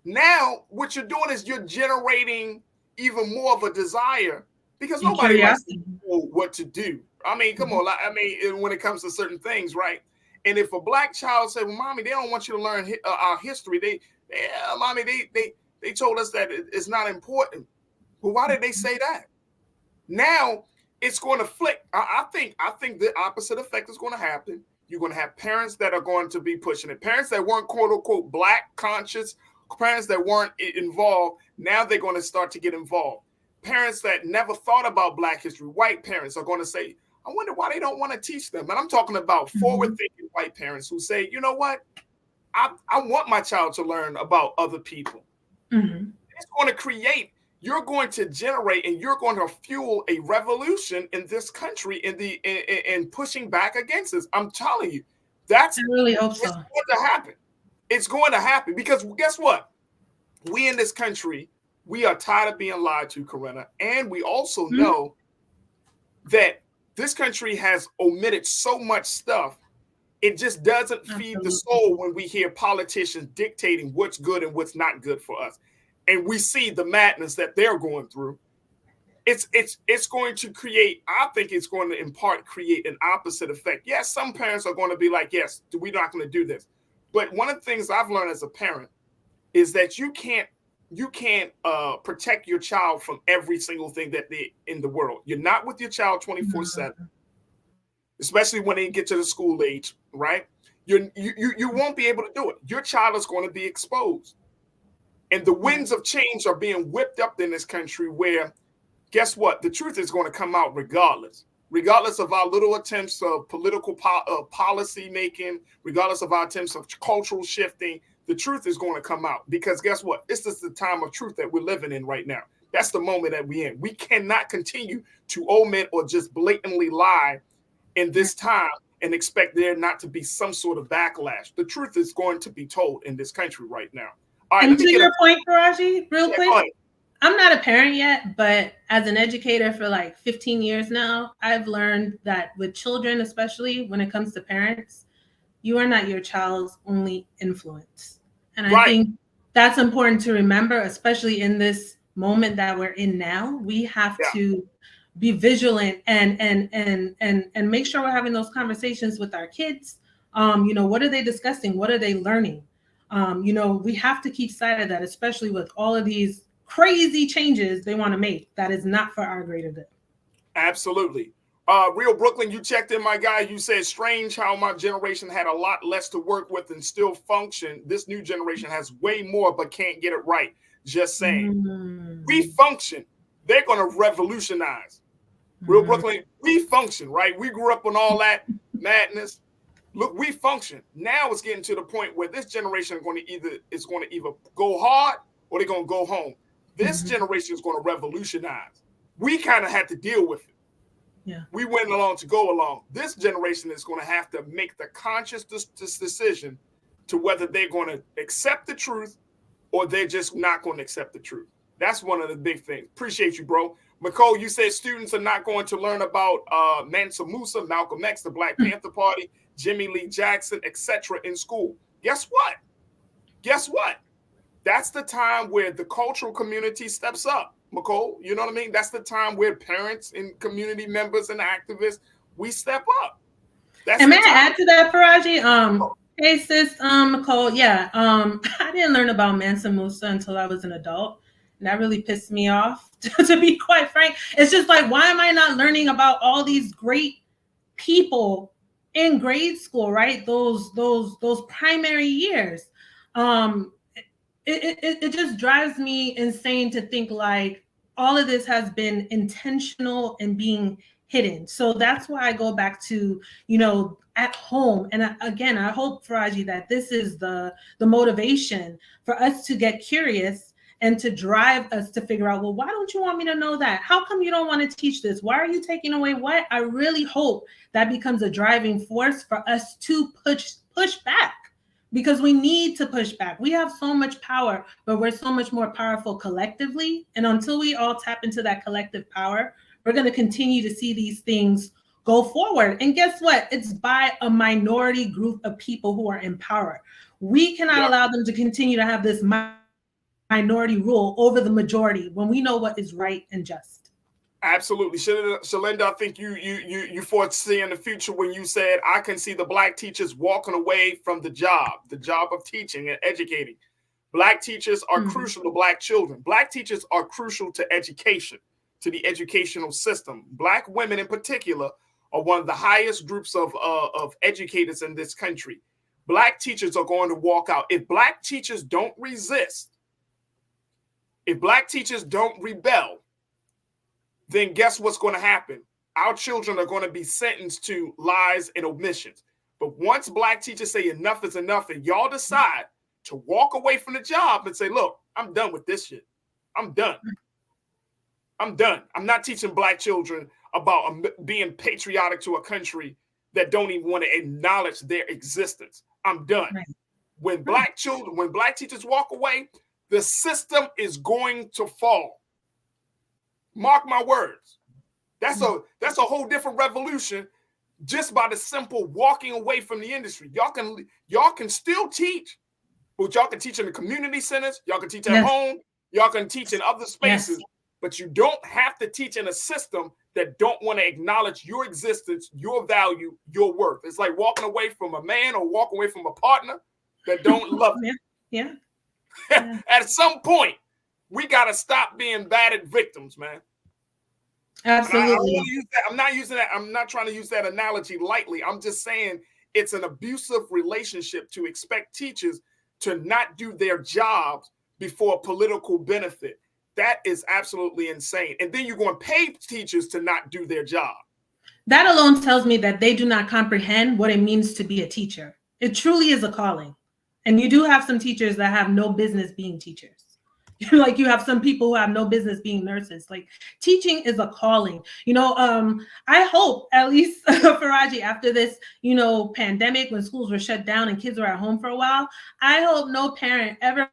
Now, what you're doing is you're generating even more of a desire because nobody likes to know what to do. I mean, come on. I mean, when it comes to certain things, right? And if a Black child said, well, mommy, they don't want you to learn our history. Mommy, they told us that it's not important. Well, why did they say that? Now it's going to flick. I think the opposite effect is going to happen. You're going to have parents that are going to be pushing it. Parents that weren't, quote unquote, Black conscious, parents that weren't involved. Now they're going to start to get involved. Parents that never thought about Black history, white parents are going to say, I wonder why they don't want to teach them. And I'm talking about forward-thinking white parents who say, you know what? I want my child to learn about other people. It's going to create, you're going to generate, and you're going to fuel a revolution in this country in pushing back against this. I'm telling you, I really hope so. It's going to happen. It's going to happen because guess what? We in this country, we are tired of being lied to, Corinna. And we also know that this country has omitted so much stuff. It just doesn't feed the soul when we hear politicians dictating what's good and what's not good for us. And we see the madness that they're going through. It's going to create, I think it's going to in part create an opposite effect. Yes, some parents are going to be like, yes, we're not going to do this. But one of the things I've learned as a parent is that you can't protect your child from every single thing that they in the world. You're not with your child 24/7, especially when they get to the school age, right? You won't be able to do it. Your child is going to be exposed. And the winds of change are being whipped up in this country where, guess what? The truth is going to come out regardless of our little attempts of political policy making, regardless of our attempts of cultural shifting. The truth is going to come out because guess what? This is the time of truth that we're living in right now. That's the moment that we're in. We cannot continue to omit or just blatantly lie in this time and expect there not to be some sort of backlash. The truth is going to be told in this country right now. All right, and to your point, Farajii, real quick, I'm not a parent yet, but as an educator for like 15 years now, I've learned that with children, especially when it comes to parents, you are not your child's only influence. And I think that's important to remember, especially in this moment that we're in now. We have to be vigilant and make sure we're having those conversations with our kids. You know, what are they discussing? What are they learning? You know, we have to keep sight of that, especially with all of these crazy changes they want to make. That is not for our greater good. Absolutely. Real Brooklyn, you checked in, my guy. You said, strange how my generation had a lot less to work with and still function. This new generation has way more, but can't get it right. Just saying. We function. They're going to revolutionize. Real Brooklyn, we function, right? We grew up on all that madness. Look, we function. Now it's getting to the point where this generation is going to either go hard or they're going to go home. This generation is going to revolutionize. We kind of had to deal with it. Yeah. We went along to go along. This generation is going to have to make the conscious decision to whether they're going to accept the truth or they're just not going to accept the truth. That's one of the big things. Appreciate you, bro. Nicole, you said students are not going to learn about Mansa Musa, Malcolm X, the Black Panther Party, Jimmy Lee Jackson, etc. in school. Guess what? Guess what? That's the time where the cultural community steps up, Nicole. You know what I mean? That's the time where parents and community members and activists, we step up. That's and may I add to that, Farajii? Hey, sis, Nicole, yeah, I didn't learn about Mansa Musa until I was an adult. And that really pissed me off, to be quite frank. It's just like, why am I not learning about all these great people in grade school, right? Those primary years. It just drives me insane to think like all of this has been intentional and being hidden. So that's why I go back to, at home. And again, I hope, Farajii, that this is the motivation for us to get curious and to drive us to figure out, well, why don't you want me to know that? How come you don't want to teach this? Why are you taking away what? I really hope that becomes a driving force for us to push back, because we need to push back. We have so much power, but we're so much more powerful collectively. And until we all tap into that collective power, we're going to continue to see these things go forward. And guess what? It's by a minority group of people who are in power. We cannot allow them to continue to have this minority rule over the majority when we know what is right and just. Absolutely. Shalinda, I think you foresee in the future when you said, I can see the Black teachers walking away from the job of teaching and educating. Black teachers are crucial to Black children. Black teachers are crucial to education, to the educational system. Black women in particular are one of the highest groups of educators in this country. Black teachers are going to walk out. If Black teachers don't resist, if Black teachers don't rebel, then guess what's going to happen? Our children are going to be sentenced to lies and omissions. But once Black teachers say enough is enough and y'all decide to walk away from the job and say, look, I'm done with this shit. I'm done. I'm done. I'm not teaching Black children about being patriotic to a country that don't even want to acknowledge their existence. I'm done. Right. When Black teachers walk away, the system is going to fall. Mark my words. That's a whole different revolution just by the simple walking away from the industry. Y'all can still teach, but y'all can teach in the community centers. Y'all can teach at home. Y'all can teach in other spaces, but you don't have to teach in a system that don't want to acknowledge your existence, your value, your worth. It's like walking away from a man or walking away from a partner that don't love you. Yeah. At some point, we got to stop being battered victims, man. Absolutely. I'm not trying to use that analogy lightly. I'm just saying it's an abusive relationship to expect teachers to not do their jobs before political benefit. That is absolutely insane. And then you're going to pay teachers to not do their job. That alone tells me that they do not comprehend what it means to be a teacher. It truly is a calling. And you do have some teachers that have no business being teachers. Like you have some people who have no business being nurses. Like teaching is a calling. I hope at least Farajii, after this, pandemic, when schools were shut down and kids were at home for a while, I hope no parent ever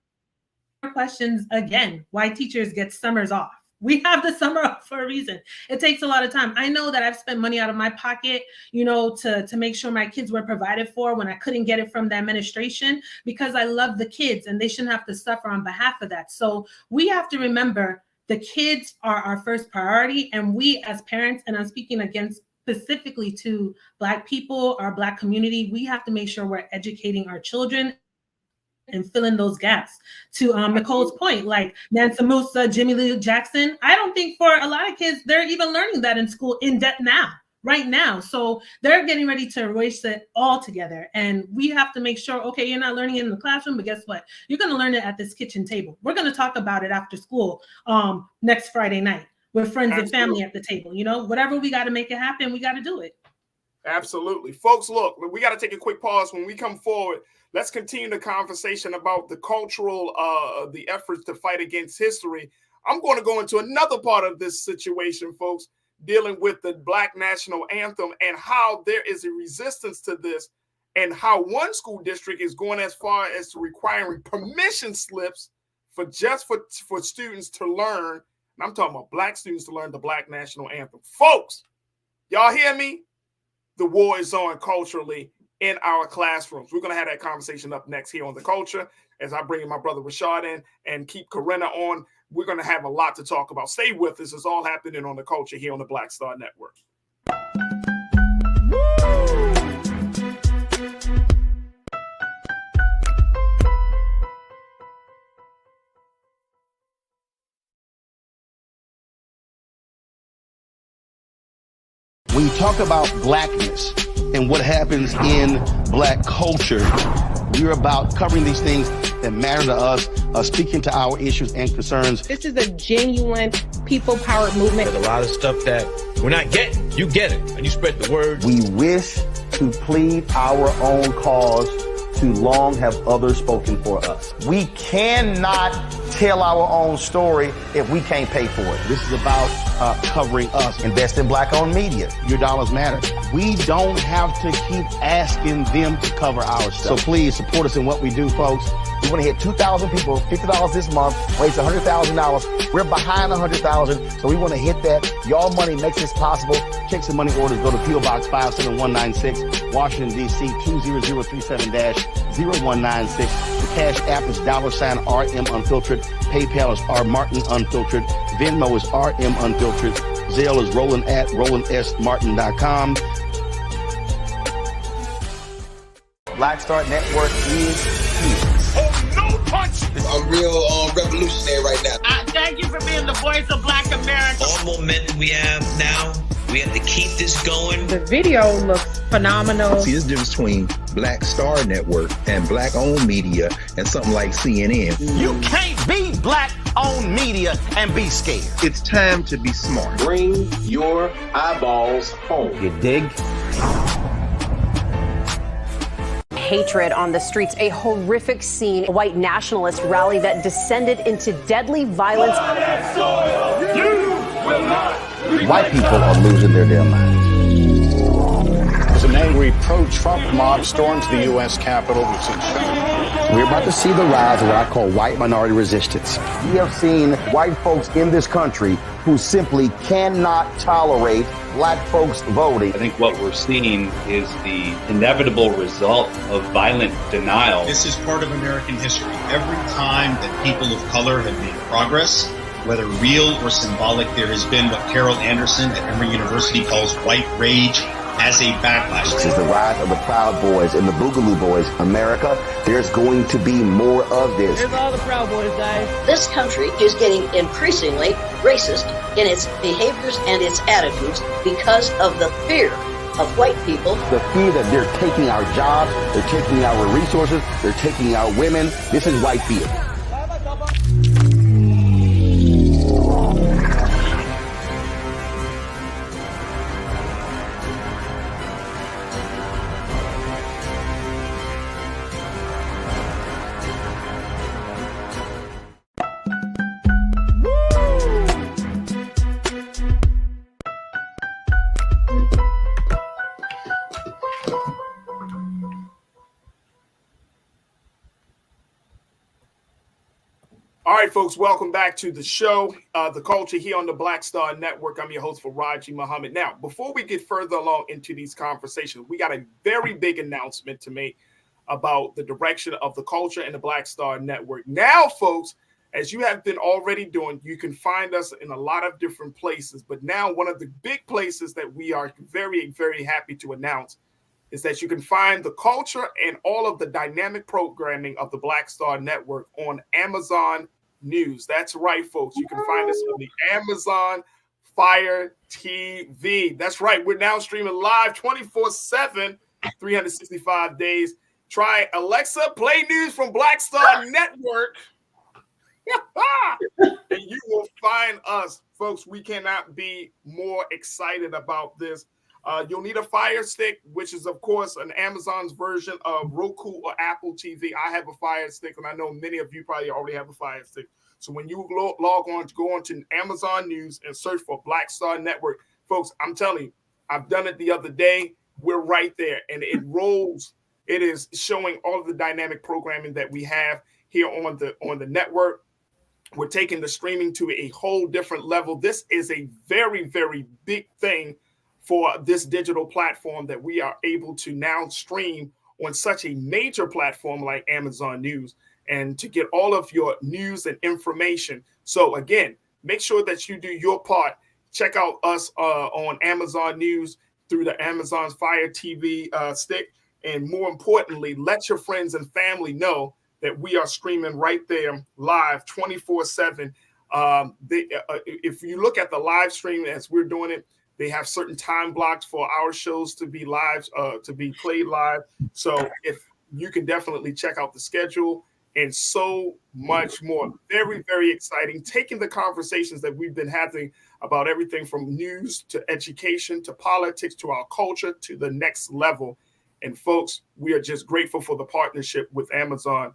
questions again why teachers get summers off. We have the summer off for a reason. It takes a lot of time. I know that I've spent money out of my pocket, to make sure my kids were provided for when I couldn't get it from the administration, because I love the kids and they shouldn't have to suffer on behalf of that. So we have to remember the kids are our first priority. And we as parents, and I'm speaking against specifically to Black people, our Black community, we have to make sure we're educating our children and fill in those gaps. To Nicole's point, like Mansa Musa, Jimmy Lee Jackson, I don't think for a lot of kids, they're even learning that in school in depth right now. So they're getting ready to erase it all together. And we have to make sure, okay, you're not learning it in the classroom, but guess what? You're going to learn it at this kitchen table. We're going to talk about it after school next Friday night with friends and family at the table. Whatever we got to make it happen, we got to do it. Absolutely. Folks, look, we got to take a quick pause. When we come forward, let's continue the conversation about the cultural, the efforts to fight against history. I'm going to go into another part of this situation, folks, dealing with the Black National Anthem and how there is a resistance to this, and how one school district is going as far as to requiring permission slips for students to learn. And I'm talking about Black students to learn the Black National Anthem. Folks, y'all hear me? The war is on culturally in our classrooms. We're going to have that conversation up next here on The Culture as I bring in my brother Rashad in and keep Corinna on. We're going to have a lot to talk about. Stay with us. It's all happening on The Culture here on the Black Star Network. When you talk about blackness and what happens in Black culture, we're about covering these things that matter to us, speaking to our issues and concerns. This is a genuine people-powered movement. There's a lot of stuff that we're not getting. You get it, and you spread the word. We wish to plead our own cause. Too long have others spoken for us. We cannot tell our own story if we can't pay for it. This is about covering us. Invest in Black-owned media. Your dollars matter. We don't have to keep asking them to cover our stuff. So please support us in what we do, folks. We want to hit 2,000 people, $50 this month, raise $100,000. We're behind 100,000, so we want to hit that. Y'all money makes this possible. Checks and money orders go to P.O. Box 57196, Washington, D.C. 20037-0196. The Cash App is $RM Unfiltered. PayPal is R Martin Unfiltered. Venmo is RM Unfiltered. Zelle is Roland@RolandSMartin.com. Black Star Network is here. Oh, no punch! I'm real revolutionary right now. Thank you for being the voice of Black America. All momentum we have now, we have to keep this going. The video looks phenomenal. See, there's a difference between Black Star Network and Black-owned media and something like CNN. You can't be Black-owned media and be scared. It's time to be smart. Bring your eyeballs home. You dig? Hatred on the streets, a horrific scene, a white nationalist rally that descended into deadly violence. White people are losing their damn minds. As an angry pro-Trump mob storms the U.S. Capitol, we've seen We're about to see the rise of what I call white minority resistance. We have seen white folks in this country who simply cannot tolerate Black folks voting. I think what we're seeing is the inevitable result of violent denial. This is part of American history. Every time that people of color have made progress, whether real or symbolic, there has been what Carol Anderson at Emory University calls white rage as a backlash. This is the rise of the Proud Boys and the Boogaloo Boys. America, there's going to be more of this. Here's all the Proud Boys, guys. This country is getting increasingly racist in its behaviors and its attitudes because of the fear of white people. The fear that they're taking our jobs, they're taking our resources, they're taking our women. This is white fear. All right, folks, welcome back to the show, The Culture here on the Black Star Network. I'm your host, Farajii Muhammad. Now, before we get further along into these conversations, we got a very big announcement to make about the direction of The Culture and the Black Star Network. Now, folks, as you have been already doing, you can find us in a lot of different places. But now one of the big places that we are very, very happy to announce is that you can find The Culture and all of the dynamic programming of the Black Star Network on Amazon News. That's right, folks. You can find us on the Amazon Fire TV. That's right. We're now streaming live 24/7, 365 days. Try Alexa, play news from Black Star Network. And you will find us, folks. We cannot be more excited about this. You'll need a Fire Stick, which is, of course, an Amazon's version of Roku or Apple TV. I have a Fire Stick, and I know many of you probably already have a Fire Stick. So when you log on, go on to Amazon News and search for Black Star Network. Folks, I'm telling you, I've done it the other day. We're right there, and it rolls. It is showing all of the dynamic programming that we have here on the network. We're taking the streaming to a whole different level. This is a very, very big thing for this digital platform that we are able to now stream on such a major platform like Amazon News and to get all of your news and information. So again, make sure that you do your part. Check out us on Amazon News through the Amazon Fire TV stick. And more importantly, let your friends and family know that we are streaming right there live 24/7. If you look at the live stream as we're doing it, they have certain time blocks for our shows to be live, to be played live. So if you can definitely check out the schedule and so much more. Very, very exciting. Taking the conversations that we've been having about everything from news to education to politics to our culture to the next level. And folks, we are just grateful for the partnership with Amazon,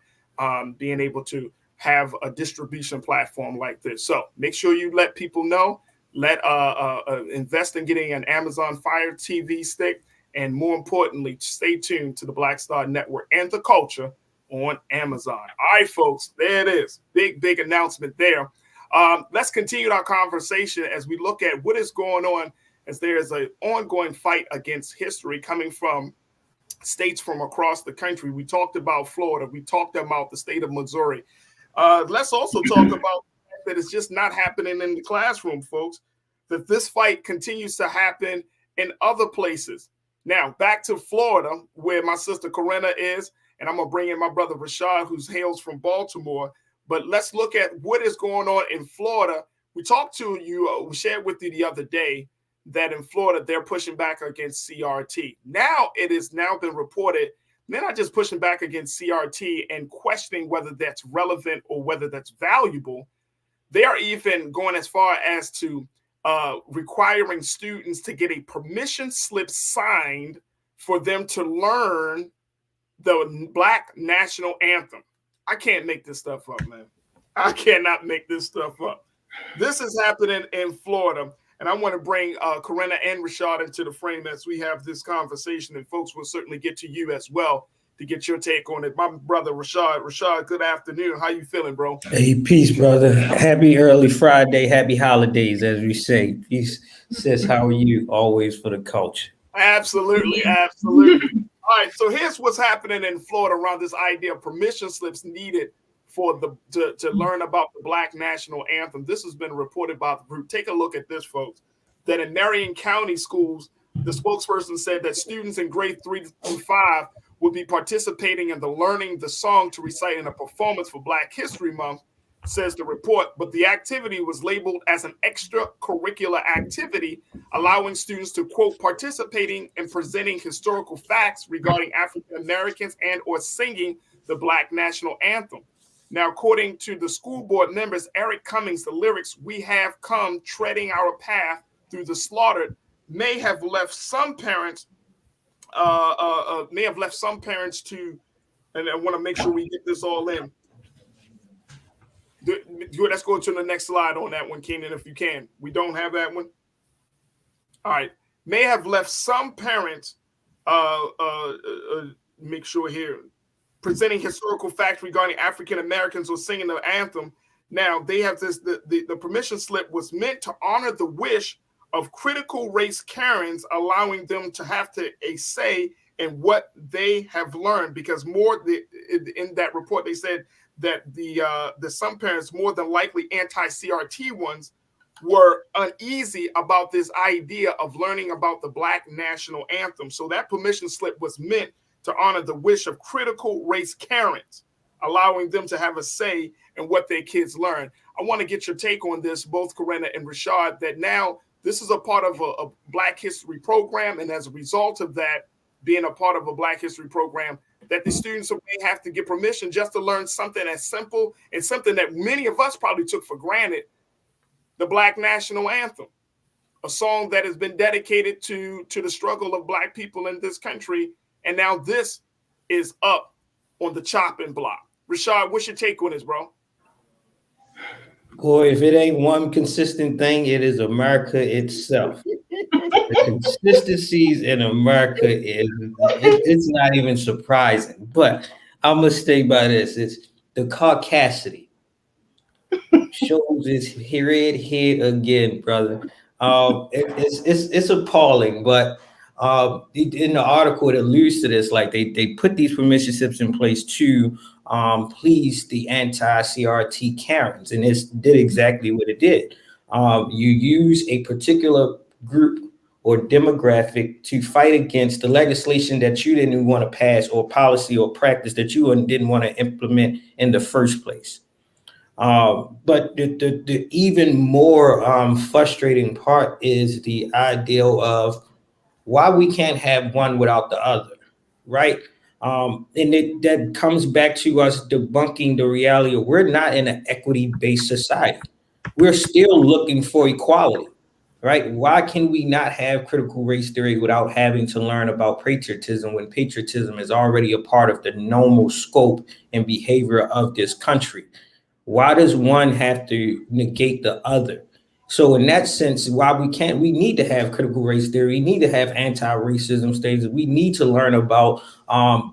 being able to have a distribution platform like this. So make sure you let people know. Invest in getting an Amazon Fire TV stick, and more importantly, stay tuned to the Black Star Network and the culture on Amazon. All right, folks, there it is. Big announcement there. Let's continue our conversation as we look at what is going on, as there is an ongoing fight against history coming from states from across the country. We talked about Florida. We talked about the state of Missouri. Let's also talk about that it's just not happening in the classroom, folks, that this fight continues to happen in other places. Now, back to Florida, where my sister Corinna is, and I'm going to bring in my brother Rashad, who hails from Baltimore. But let's look at what is going on in Florida. We talked to you, we shared with you the other day that in Florida, they're pushing back against CRT. Now, it has now been reported, they're not just pushing back against CRT and questioning whether that's relevant or whether that's valuable. They are even going as far as to requiring students to get a permission slip signed for them to learn the Black National Anthem. I can't make this stuff up, man. I cannot make this stuff up. This is happening in Florida. And I want to bring Corinna and Rashad into the frame as we have this conversation. And folks will certainly get to you as well to get your take on it. My brother, Rashad. Rashad, good afternoon. How you feeling, bro? Hey, peace, brother. Happy early Friday. Happy holidays, as we say. Peace, sis. How are you? Always for the culture. Absolutely. Absolutely. All right. So here's what's happening in Florida around this idea of permission slips needed for to learn about the Black National Anthem. This has been reported by the group. Take a look at this, folks. That in Marion County schools, the spokesperson said that students in grade 3 through 5 will be participating in the learning the song to recite in a performance for Black History Month, says the report. But the activity was labeled as an extracurricular activity, allowing students to, quote, participating in presenting historical facts regarding African Americans and or singing the Black National Anthem. Now, according to the school board members, Eric Cummings, the lyrics, "We have come treading our path through the slaughtered," may have left some parents to, and I want to make sure we get this all in. Let's go to the next slide on that one, Keenan, if you can. We don't have that one. All right. May have left some parents, make sure here, presenting historical facts regarding African Americans or singing the anthem. Now, they have this, the permission slip was meant to honor the wish of critical race Karens, allowing them to have a say in what they have learned, because in that report, they said that the some parents, more than likely anti-CRT ones, were uneasy about this idea of learning about the Black National Anthem. So that permission slip was meant to honor the wish of critical race Karens, allowing them to have a say in what their kids learn. I want to get your take on this, both Corinna and Rashad, that now this is a part of a Black History program, and as a result of that, being a part of a Black History program, that the students may have to get permission just to learn something as simple and something that many of us probably took for granted, the Black National Anthem. a song that has been dedicated to the struggle of Black people in this country. And now this is up on the chopping block. Rashad, what's your take on this, bro? Boy, if it ain't one consistent thing, it is America itself. The consistencies in America it's not even surprising. But I'm gonna stay by this. It's the caucasity. Shows its here again, brother. It's appalling, but in the article it alludes to this, like they put these permission slips in place to please the anti-CRT Karens, and it did exactly what it did. You use a particular group or demographic to fight against the legislation that you didn't want to pass, or policy or practice that you didn't want to implement in the first place. But the even more frustrating part is the ideal of why we can't have one without the other, right? And that comes back to us debunking the reality of we're not in an equity-based society. We're still looking for equality, right? Why can we not have critical race theory without having to learn about patriotism when patriotism is already a part of the normal scope and behavior of this country? Why does one have to negate the other? So in that sense, why we need to have critical race theory, we need to have anti-racism studies, we need to learn about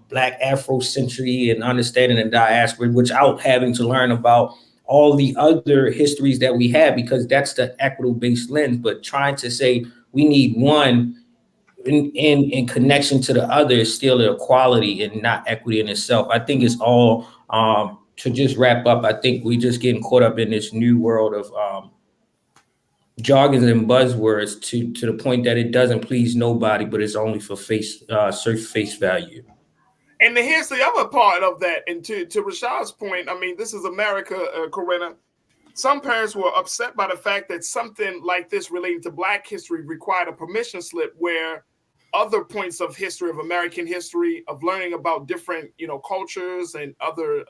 Black Afrocentricity and understanding the diaspora without having to learn about all the other histories that we have, because that's the equitable-based lens. But trying to say we need one in connection to the other is still equality and not equity in itself. I think it's all to just wrap up. I think we just getting caught up in this new world of jargons and buzzwords to the point that it doesn't please nobody, but it's only for face value. And here's the other part of that. And to Rashad's point, I mean, this is America, Corinna. Some parents were upset by the fact that something like this relating to Black history required a permission slip, where other points of history, of American history, of learning about different, cultures and other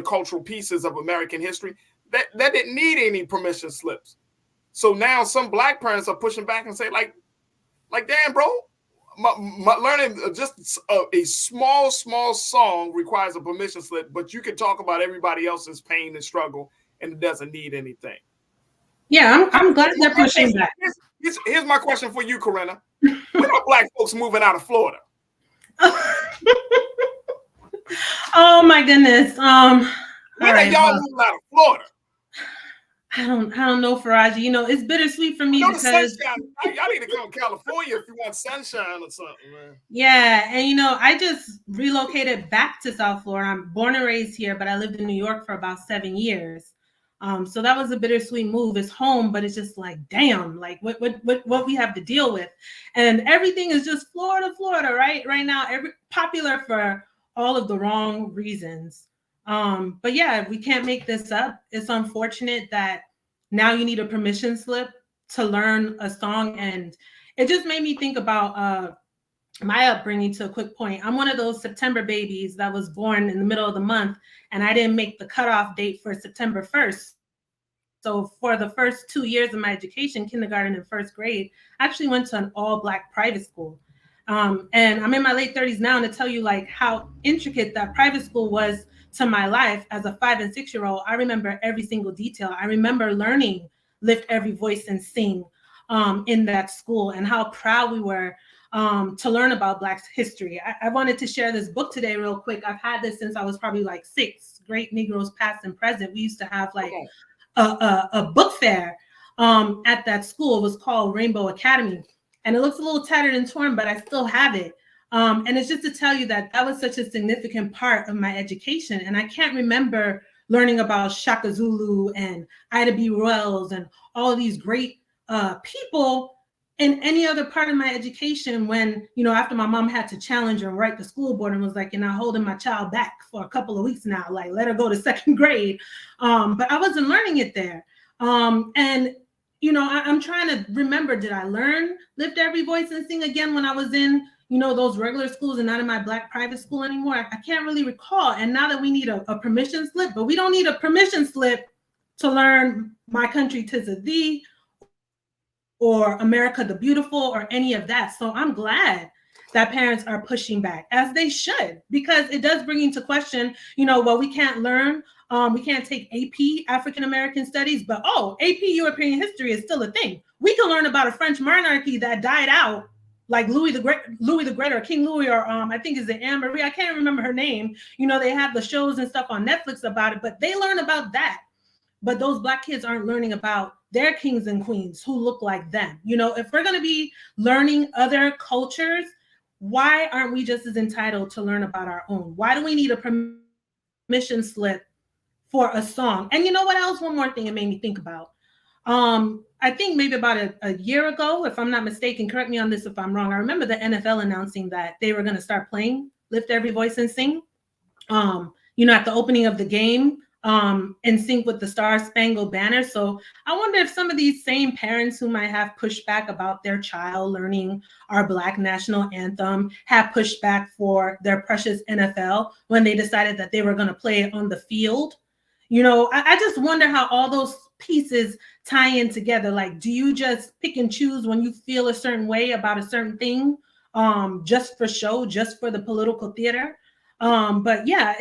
cultural pieces of American history, that didn't need any permission slips. So now some Black parents are pushing back and say, like, damn, bro, my learning just a small song requires a permission slip, but you can talk about everybody else's pain and struggle, and it doesn't need anything. Yeah, I'm glad they're pushing back. Here's my question for you, Corinna. When are Black folks moving out of Florida? Oh my goodness. When are y'all moving out of Florida? I don't know, Farajii. It's bittersweet for me because y'all need to come to California if you want sunshine or something, man. Yeah, and I just relocated back to South Florida. I'm born and raised here, but I lived in New York for about 7 years. So that was a bittersweet move. It's home, but it's just like, damn, like what we have to deal with, and everything is just Florida, right now, popular for all of the wrong reasons. But yeah, we can't make this up. It's unfortunate that now you need a permission slip to learn a song. And it just made me think about my upbringing. To a quick point, I'm one of those September babies that was born in the middle of the month, and I didn't make the cutoff date for September 1st. So for the first 2 years of my education, kindergarten and first grade, I actually went to an all Black private school. And I'm in my late 30s now, and to tell you like how intricate that private school was to my life as a 5 and 6 year old, I remember every single detail. I remember learning Lift Every Voice and Sing in that school, and how proud we were to learn about Black history. I wanted to share this book today real quick. I've had this since I was probably like 6. Great Negroes Past and Present. We used to have like a book fair at that school. It was called Rainbow Academy, and it looks a little tattered and torn, but I still have it. And it's just to tell you that was such a significant part of my education. And I can't remember learning about Shaka Zulu and Ida B. Wells and all of these great people in any other part of my education when, after my mom had to challenge and write the school board and was like, you're not holding my child back for a couple of weeks now, like let her go to 2nd grade. But I wasn't learning it there. And I'm trying to remember, did I learn Lift Every Voice and Sing again when I was in those regular schools and not in my Black private school anymore? I can't really recall. And now that we need a permission slip, but we don't need a permission slip to learn My Country 'Tis of Thee or America the Beautiful or any of that. So I'm glad that parents are pushing back, as they should, because it does bring into question, well, we can't learn, we can't take AP, African American Studies, but AP European history is still a thing. We can learn about a French monarchy that died out, like Louis the Great, or King Louis, or I think is it Anne Marie? I can't remember her name. They have the shows and stuff on Netflix about it, but they learn about that. But those Black kids aren't learning about their kings and queens who look like them. If we're going to be learning other cultures, why aren't we just as entitled to learn about our own? Why do we need a permission slip for a song? And you know what else? One more thing it made me think about. I think maybe about a year ago, if I'm not mistaken, correct me on this if I'm wrong, I remember the NFL announcing that they were going to start playing Lift Every Voice and Sing, at the opening of the game, in sync with the Star Spangled Banner. So I wonder if some of these same parents who might have pushed back about their child learning our Black National Anthem have pushed back for their precious NFL when they decided that they were going to play it on the field. I just wonder how all those pieces tie in together. Like, do you just pick and choose when you feel a certain way about a certain thing, just for show, just for the political theater? But yeah,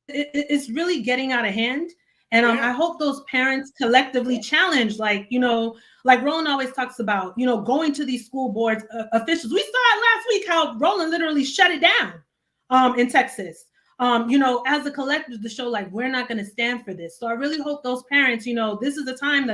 it's really getting out of hand. And I hope those parents collectively challenge, like Roland always talks about, going to these school boards officials. We saw it last week how Roland literally shut it down in Texas. As a collective to show like we're not going to stand for this. So I really hope those parents, this is the time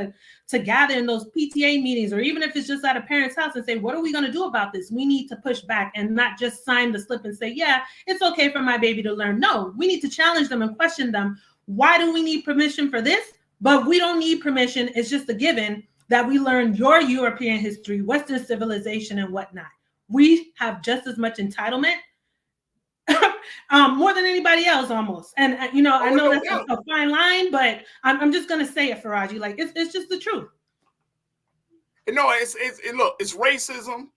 to gather in those PTA meetings, or even if it's just at a parent's house, and say, what are we going to do about this? We need to push back and not just sign the slip and say, yeah, it's okay for my baby to learn. No, we need to challenge them and question them. Why do we need permission for this? But we don't need permission. It's just a given that we learn your European history, Western civilization, and whatnot. We have just as much entitlement, more than anybody else almost. And I know that's a fine line, but I'm just gonna say it, Farajii. Like it's just the truth. It's racism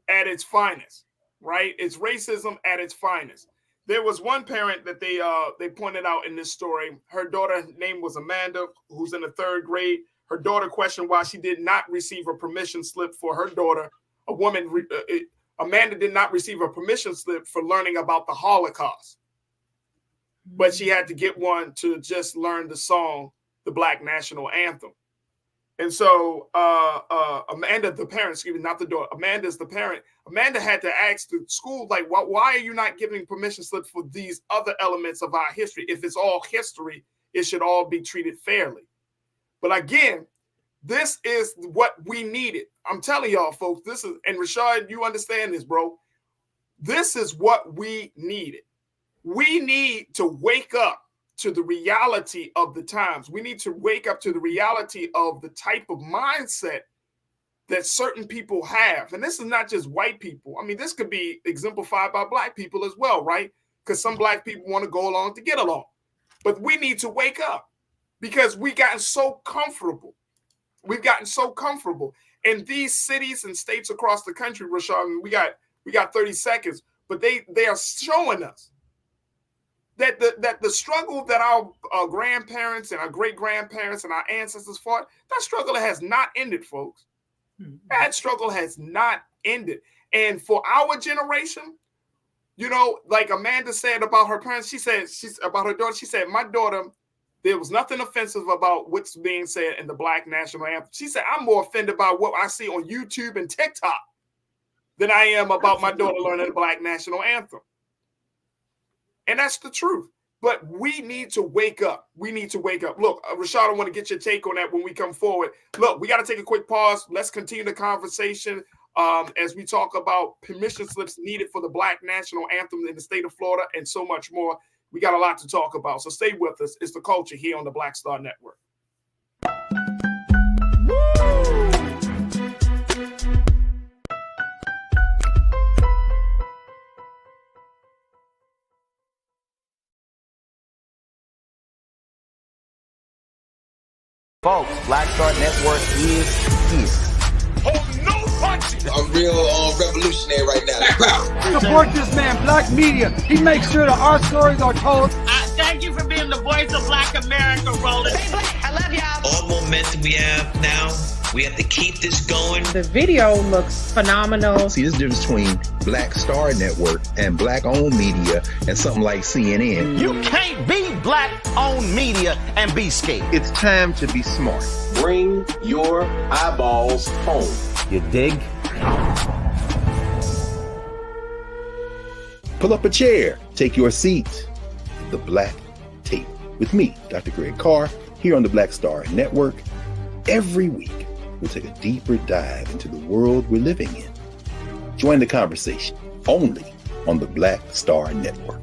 at its finest, right? It's racism at its finest. There was one parent that they pointed out in this story. Her daughter name was Amanda, who's in the 3rd grade. Her daughter questioned why she did not receive a permission slip for her daughter, a woman. Amanda did not receive a permission slip for learning about the Holocaust, but she had to get one to just learn the song, the Black National Anthem. And so Amanda, the parent, excuse me, not the daughter, Amanda's the parent. Amanda had to ask the school, like, why are you not giving permission slips for these other elements of our history? If it's all history, it should all be treated fairly. But again, this is what we needed. I'm telling y'all, folks, this is, and Rashad, you understand this, bro. This is what we needed. We need to wake up to the reality of the times. We need to wake up to the reality of the type of mindset that certain people have. And this is not just white people. I mean, this could be exemplified by Black people as well, right? Because some Black people want to go along to get along. But we need to wake up because we've gotten so comfortable. We've gotten so comfortable in these cities and states across the country, Rashad. We got 30 seconds, but they are showing us that the struggle that our grandparents and our great-grandparents and our ancestors fought, that struggle has not ended, folks. That struggle has not ended. And for our generation, like Amanda said about her parents, she's about her daughter, she said, my daughter, there was nothing offensive about what's being said in the Black National Anthem. She said, I'm more offended by what I see on YouTube and TikTok than I am about my daughter learning the Black National Anthem. And that's the truth. But we need to wake up. We need to wake up. Look, Rashad, I want to get your take on that when we come forward. Look, we got to take a quick pause. Let's continue the conversation as we talk about permission slips needed for the Black National Anthem in the state of Florida and so much more. We got a lot to talk about, so stay with us. It's The Culture here on the Black Star Network. Folks, Black Star Network is here. I'm real revolutionary right now. Support this man, Black Media. He makes sure that our stories are told. Thank you for being the voice of Black America, Roland. I love y'all. All momentum we have now We have to keep this going. The video looks phenomenal. See, there's a difference between Black Star Network and Black-owned media and something like CNN. You can't be Black-owned media and be scared. It's time to be smart. Bring your eyeballs home. You dig? Pull up a chair. Take your seat. The Black Tape. With me, Dr. Greg Carr, here on the Black Star Network. Every week, we'll take a deeper dive into the world we're living in. Join the conversation only on the Black Star Network.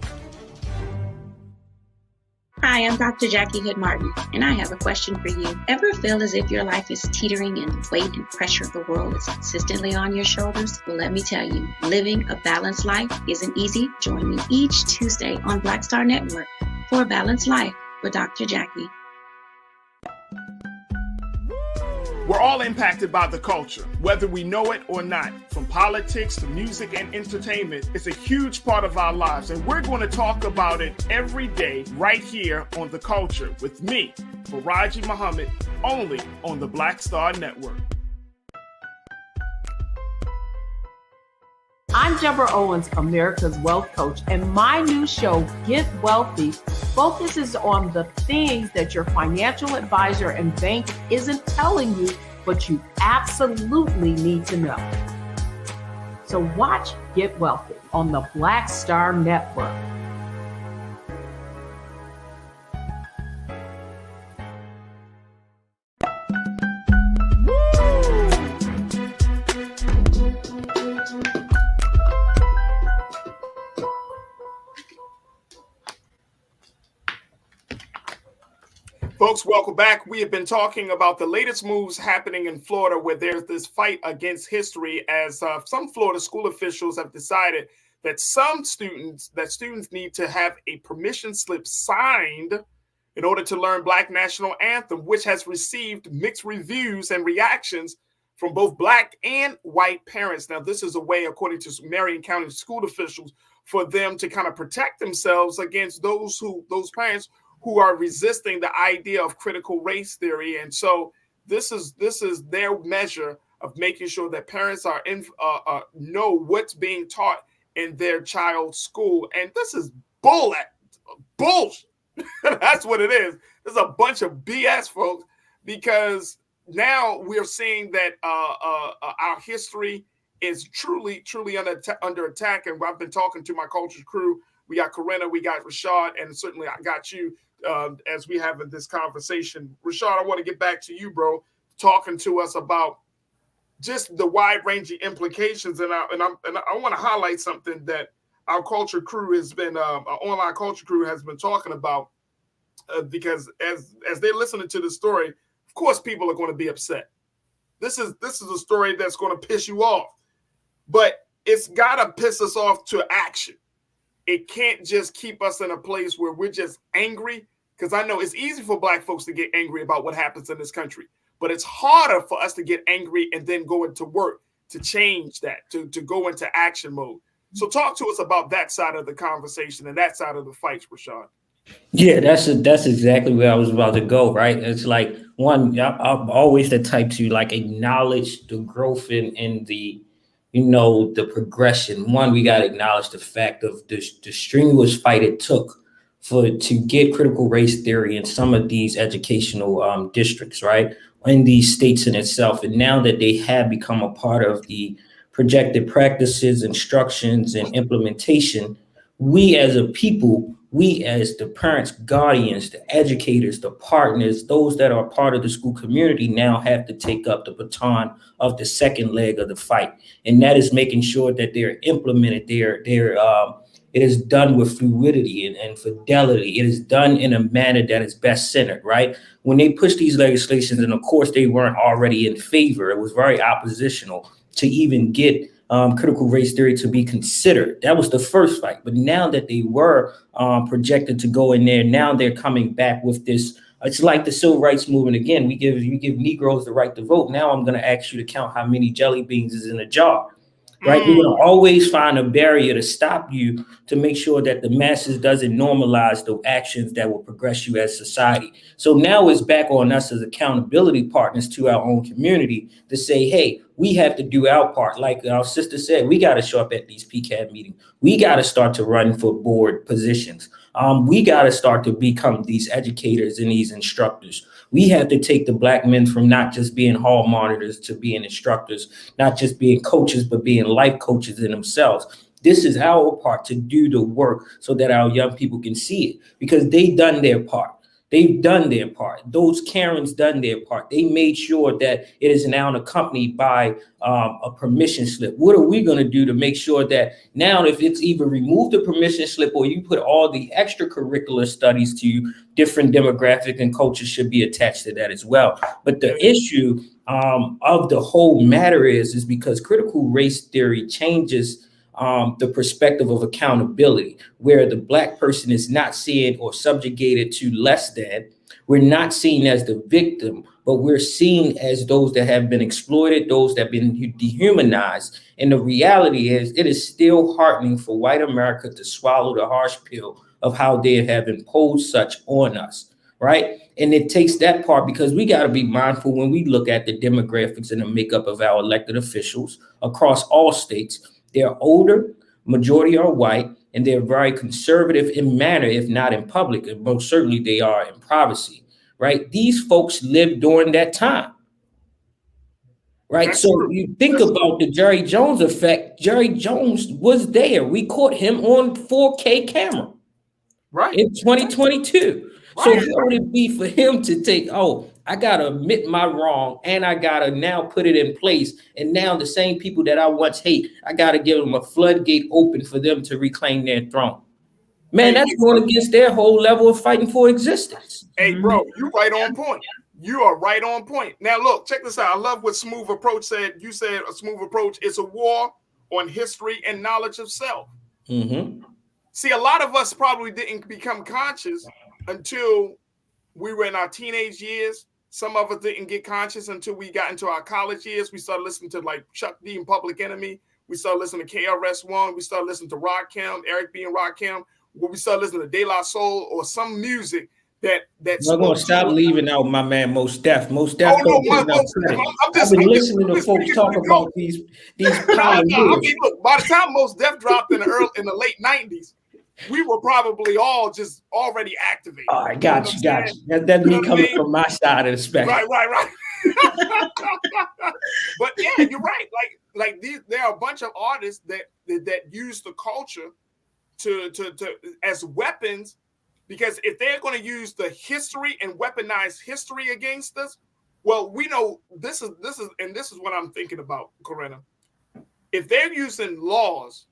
Hi, I'm Dr. Jackie Hood Martin, and I have a question for you. Ever feel as if your life is teetering and the weight and pressure of the world is consistently on your shoulders? Well, let me tell you, living a balanced life isn't easy. Join me each Tuesday on Black Star Network for A Balanced Life with Dr. Jackie. We're all impacted by the culture, whether we know it or not. From politics to music and entertainment, it's a huge part of our lives, and we're going to talk about it every day right here on The Culture with me, Farajii Muhammad, only on the Black Star Network. I'm Deborah Owens, America's Wealth Coach, and my new show, Get Wealthy, focuses on the things that your financial advisor and bank isn't telling you, but you absolutely need to know. So watch Get Wealthy on the Black Star Network. Folks, welcome back. We have been talking about the latest moves happening in Florida, where there's this fight against history as some Florida school officials have decided that students need to have a permission slip signed in order to learn Black National Anthem, which has received mixed reviews and reactions from both Black and white parents. Now, this is a way, according to Marion County school officials, for them to kind of protect themselves against those parents who are resisting the idea of critical race theory. And so this is their measure of making sure that parents are know what's being taught in their child's school. And this is bullshit. That's what it is. There's a bunch of BS, folks, because now we're seeing that our history is truly under attack. And I've been talking to my culture crew. We got Corinna, we got Rashad, and certainly I got you as we have this conversation. Rashad, I want to get back to you, bro, talking to us about just the wide-ranging implications. And I want to highlight something that our culture crew has been, our online culture crew has been talking about, because as they're listening to the story, of course, people are going to be upset. This is a story that's going to piss you off, but it's got to piss us off to action. It can't just keep us in a place where we're just angry, because I know it's easy for Black folks to get angry about what happens in this country, but it's harder for us to get angry and then go into work to change that, to go into action mode. So talk to us about that side of the conversation and that side of the fight, Rashad. Yeah, that's exactly where I was about to go, right? It's like, one, I'm always the type to like acknowledge the growth in the, the progression. One, we got to acknowledge the fact of the strenuous fight it took to get critical race theory in some of these educational districts, right? In these states in itself. And now that they have become a part of the projected practices, instructions, and implementation, we as a people, we as the parents, guardians, the educators, the partners, those that are part of the school community now have to take up the baton of the second leg of the fight. And that is making sure that they're implemented, it is done with fluidity and fidelity. It is done in a manner that is best centered, right? When they pushed these legislations, and of course they weren't already in favor, it was very oppositional to even get critical race theory to be considered. That was the first fight. But now that they were projected to go in there, now they're coming back with this. It's like the civil rights movement again. You give Negroes the right to vote. Now I'm going to ask you to count how many jelly beans is in a jar. right? We're going to always find a barrier to stop you, to make sure that the masses doesn't normalize the actions that will progress you as society. So now it's back on us as accountability partners to our own community to say, hey, we have to do our part. Like our sister said, we got to show up at these PCAB meetings. We got to start to run for board positions. We got to start to become these educators and these instructors. We have to take the Black men from not just being hall monitors to being instructors, not just being coaches, but being life coaches in themselves. This is our part to do the work so that our young people can see it, because they've done their part. They've done their part. Those Karens done their part. They made sure that it is now accompanied by a permission slip. What are we going to do to make sure that now, if it's either remove the permission slip or you put all the extracurricular studies to different demographic and culture should be attached to that as well. But the issue of the whole matter is because critical race theory changes the perspective of accountability, where the Black person is not seen or subjugated to less than. We're not seen as the victim, but we're seen as those that have been exploited, those that have been dehumanized. And the reality is, it is still heartening for white America to swallow the harsh pill of how they have imposed such on us, right? And it takes that part, because we got to be mindful when we look at the demographics and the makeup of our elected officials across all states. They're older, majority are white, and they're very conservative in manner, if not in public, and most certainly they are in privacy, right? These folks lived during that time, right? That's so true. You think about the Jerry Jones effect. Jerry Jones was there. We caught him on 4K camera, right, in 2022. Right. So how would it be for him to take, I got to admit my wrong, and I got to now put it in place. And now the same people that I once hate, I got to give them a floodgate open for them to reclaim their throne. Man, that's going against their whole level of fighting for existence. Hey, bro, you're right on point. You are right on point. Now, look, check this out. I love what Smooth Approach said. You said a smooth approach is a war on history and knowledge of self. Mm-hmm. See, a lot of us probably didn't become conscious until we were in our teenage years. Some of us didn't get conscious until we got into our college years. We started listening to like Chuck D and Public Enemy. We started listening to KRS-One. We started listening to Rakim, Eric B. and Rakim. We started listening to De La Soul or some music that's. I'm gonna stop leaving out my man Mos Def. Mos Def. I've been listening to folks talk about these pioneers. I mean, look, by the time Mos Def dropped in the late 90s, we were probably all just already activated. All right, got you. That's me coming from my side of the spectrum. Right. But yeah, you're right. Like there are a bunch of artists that use the culture to as weapons, because if they're going to use the history and weaponize history against us, well, we know this is what I'm thinking about, Corinna. If they're using laws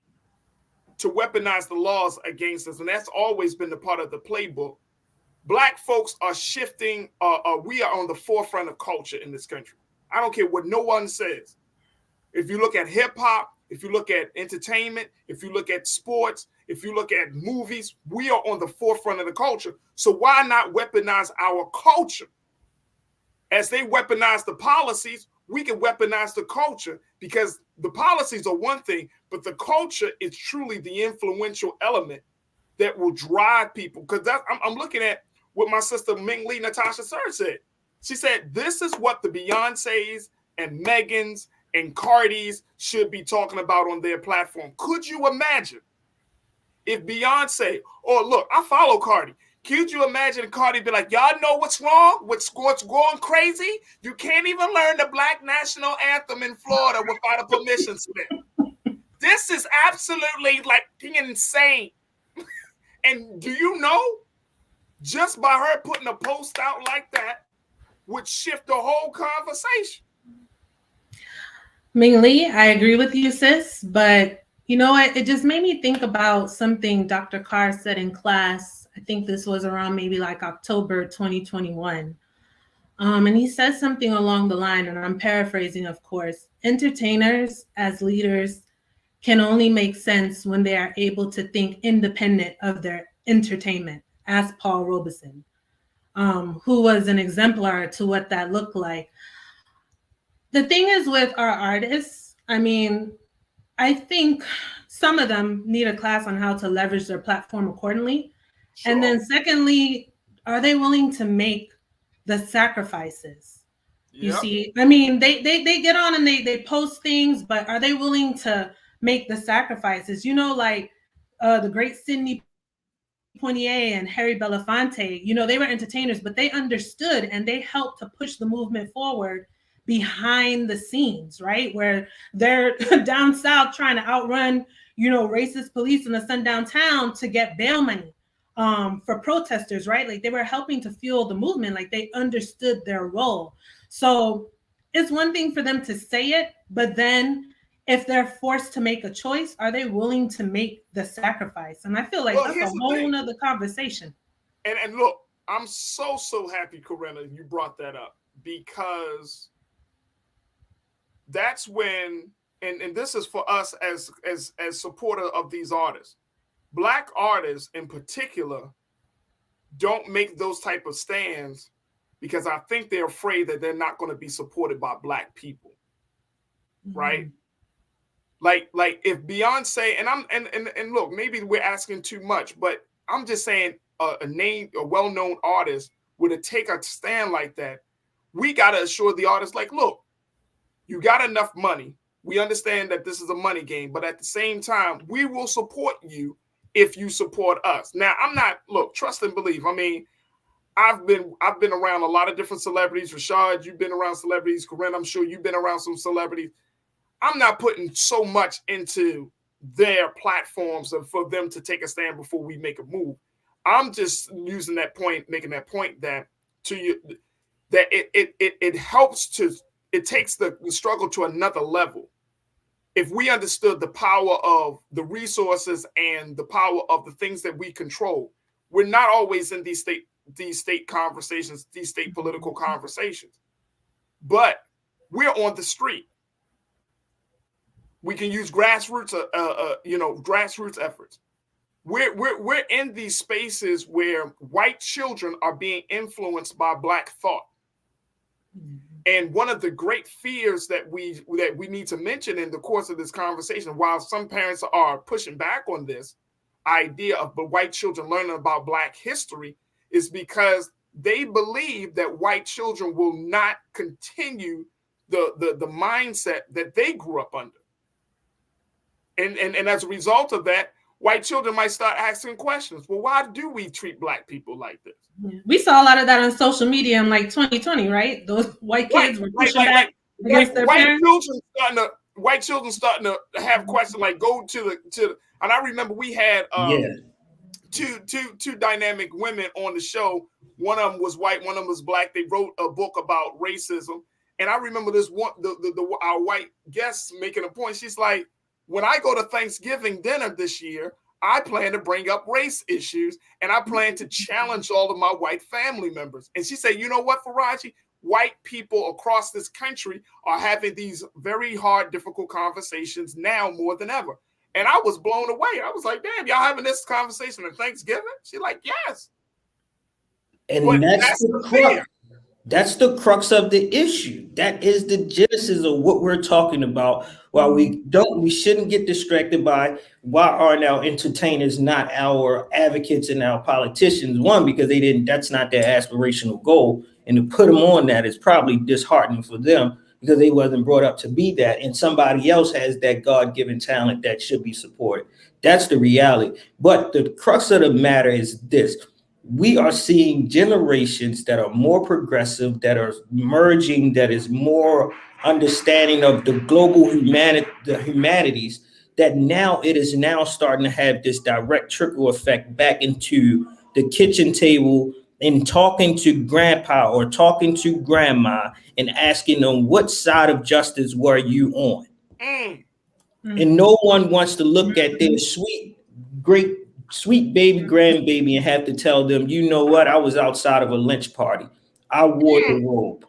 to weaponize the laws against us, and that's always been the part of the playbook, Black folks are shifting. We are on the forefront of culture in this country. I don't care what no one says. If you look at hip hop, if you look at entertainment, if you look at sports, if you look at movies, we are on the forefront of the culture. So why not weaponize our culture? As they weaponize the policies, we can weaponize the culture, because the policies are one thing, but the culture is truly the influential element that will drive people. Because I'm looking at what my sister Ming Lee Natasha Sir said. She said, this is what the Beyoncés and Megans and Cardis should be talking about on their platform. Could you imagine if Beyonce, look, I follow Cardi. Could you imagine Cardi be like, y'all know what's wrong? What's going crazy? You can't even learn the Black National Anthem in Florida without a permission slip. This is absolutely like insane. And do you know, just by her putting a post out like that would shift the whole conversation. Ming Lee, I agree with you, sis, but you know what? It just made me think about something Dr. Carr said in class. I think this was around maybe like October 2021. And he says something along the line, and I'm paraphrasing, of course, entertainers as leaders can only make sense when they are able to think independent of their entertainment, as Paul Robeson, who was an exemplar to what that looked like. The thing is with our artists, I mean, I think some of them need a class on how to leverage their platform accordingly. Sure. And then secondly, are they willing to make the sacrifices? Yep. You see, I mean, they get on and they post things, but are they willing to make the sacrifices? You know, like the great Sidney Poitier and Harry Belafonte, you know, they were entertainers, but they understood and they helped to push the movement forward behind the scenes, right? Where they're down south trying to outrun, you know, racist police in a sundown town to get bail money for protesters, right? Like they were helping to fuel the movement, like they understood their role. So it's one thing for them to say it, but then if they're forced to make a choice, are they willing to make the sacrifice? And I feel like that's a whole nother conversation. And look, I'm so happy, Corinna, you brought that up, because that's when, and this is for us as supporter of these artists. Black artists in particular don't make those type of stands because I think they're afraid that they're not going to be supported by Black people, right? Like if Beyonce, and look, maybe we're asking too much, but I'm just saying a well-known artist were to take a stand like that, we got to assure the artist, like, look, you got enough money. We understand that this is a money game, but at the same time, we will support you if you support us. Now, look, trust and believe. I mean, I've been around a lot of different celebrities. Rashad, you've been around celebrities. Corinne, I'm sure you've been around some celebrities. I'm not putting so much into their platforms for them to take a stand before we make a move. I'm just using that point, making that point that it helps to, it takes the struggle to another level. If we understood the power of the resources and the power of the things that we control, we're not always in these state conversations, these state political conversations, but we're on the street. We can use grassroots, grassroots efforts. We're in these spaces where white children are being influenced by Black thought. And one of the great fears that we need to mention in the course of this conversation, while some parents are pushing back on this idea of the white children learning about Black history, is because they believe that white children will not continue the mindset that they grew up under. And as a result of that, white children might start asking questions. Well, why do we treat Black people like this? We saw a lot of that on social media in like 2020, right? Those white kids were pushing back against their parents. White children starting to have questions, like go to the. And I remember we had two dynamic women on the show. One of them was white, one of them was Black. They wrote a book about racism, and I remember this one, our white guest making a point. She's like, when I go to Thanksgiving dinner this year, I plan to bring up race issues, and I plan to challenge all of my white family members. And she said, you know what, Farajii? White people across this country are having these very hard, difficult conversations now more than ever. And I was blown away. I was like, damn, y'all having this conversation at Thanksgiving? She's like, yes. And that's the crux of the issue. That is the genesis of what we're talking about. While we shouldn't get distracted by why are now entertainers not our advocates and our politicians? One, because that's not their aspirational goal. And to put them on that is probably disheartening for them because they wasn't brought up to be that. And somebody else has that God-given talent that should be supported. That's the reality. But the crux of the matter is this. We are seeing generations that are more progressive, that are merging, that is more understanding of the global humanities, that now it is now starting to have this direct trickle effect back into the kitchen table and talking to grandpa or talking to grandma and asking them, what side of justice were you on? And no one wants to look at their sweet baby grandbaby and have to tell them, you know what, I was outside of a lynch party. I wore the robe.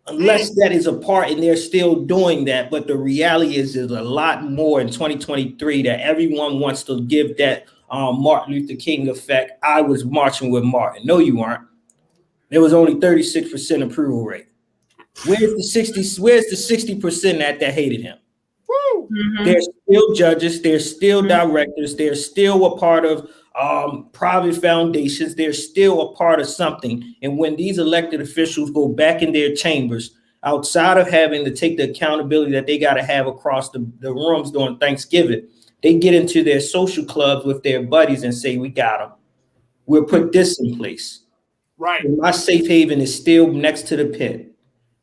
Unless that is a part and they're still doing that. But the reality is there's a lot more in 2023 that everyone wants to give that Martin Luther King effect. I was marching with Martin. No, you aren't. There was only 36% approval rate. Where's the 60% that hated him? Woo! world. They're still judges, they're still directors, they're still a part of private foundations, they're still a part of something. And when these elected officials go back in their chambers, outside of having to take the accountability that they got to have across the rooms during Thanksgiving, they get into their social clubs with their buddies and say, we got them. We'll put this in place. Right. And my safe haven is still next to the pen.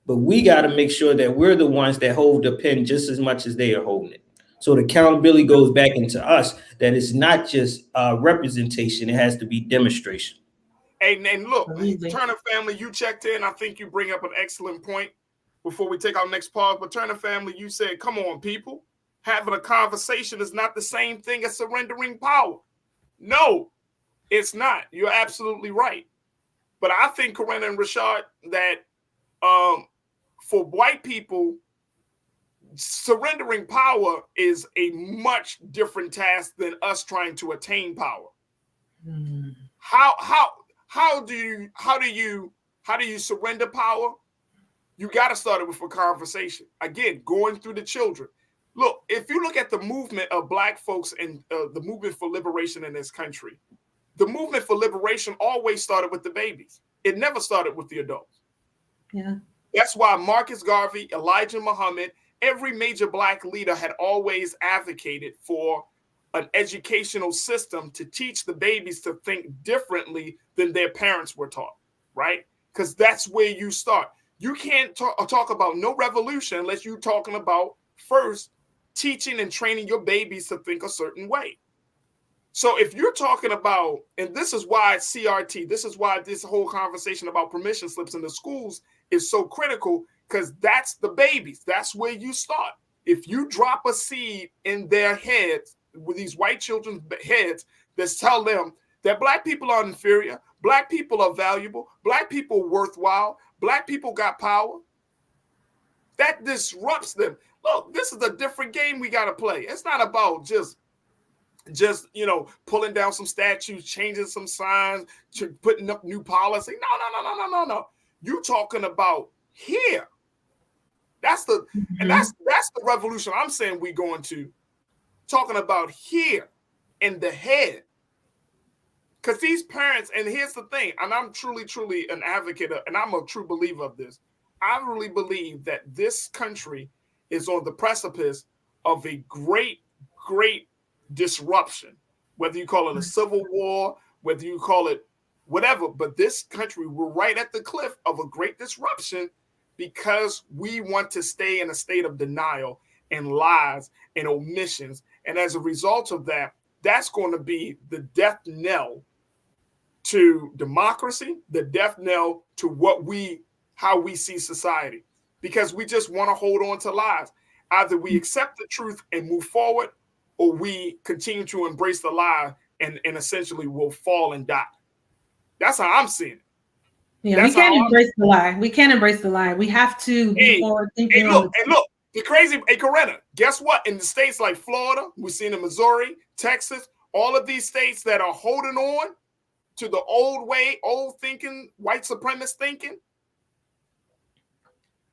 But we got to make sure that we're the ones that hold the pen just as much as they are holding it. So the accountability goes back into us, that it's not just representation, it has to be demonstration. And look, Turner family, you checked in. I think you bring up an excellent point before we take our next pause. But Turner family, you said, come on, people. Having a conversation is not the same thing as surrendering power. No, it's not. You're absolutely right. But I think, Corinna and Rashad, that for white people, surrendering power is a much different task than us trying to attain power. How do you surrender power? You got to start it with a conversation. Again, going through the children. Look, if you look at the movement of Black folks and the movement for liberation in this country, the movement for liberation always started with the babies. It never started with the adults. Yeah. That's why Marcus Garvey, Elijah Muhammad, every major Black leader had always advocated for an educational system to teach the babies to think differently than their parents were taught, right? Because that's where you start. You can't talk about no revolution unless you're talking about first teaching and training your babies to think a certain way. So if you're talking about, and this is why CRT, this is why this whole conversation about permission slips in the schools is so critical, because that's the babies. That's where you start. If you drop a seed in their heads, with these white children's heads, that tell them that Black people are inferior, Black people are valuable, Black people are worthwhile, Black people got power, that disrupts them. Look, this is a different game we got to play. It's not about just pulling down some statues, changing some signs, putting up new policy. No. You talking about here. That's the and that's the revolution I'm saying we going to. Talking about here in the head. Because these parents, and here's the thing, and I'm truly an advocate of, and I'm a true believer of this. I really believe that this country is on the precipice of a great disruption, whether you call it a civil war, whether you call it whatever, but this country, we're right at the cliff of a great disruption because we want to stay in a state of denial and lies and omissions. And as a result of that, that's going to be the death knell to democracy, the death knell to how we see society, because we just want to hold on to lies. Either we accept the truth and move forward, or we continue to embrace the lie and essentially will fall and die. That's how I'm seeing it. Yeah, we can't embrace the lie. We can't embrace the lie. We have to be forward thinking. Look, the crazy, Corinna, guess what? In the states like Florida, we've seen in Missouri, Texas, all of these states that are holding on to the old way, old thinking, white supremacist thinking.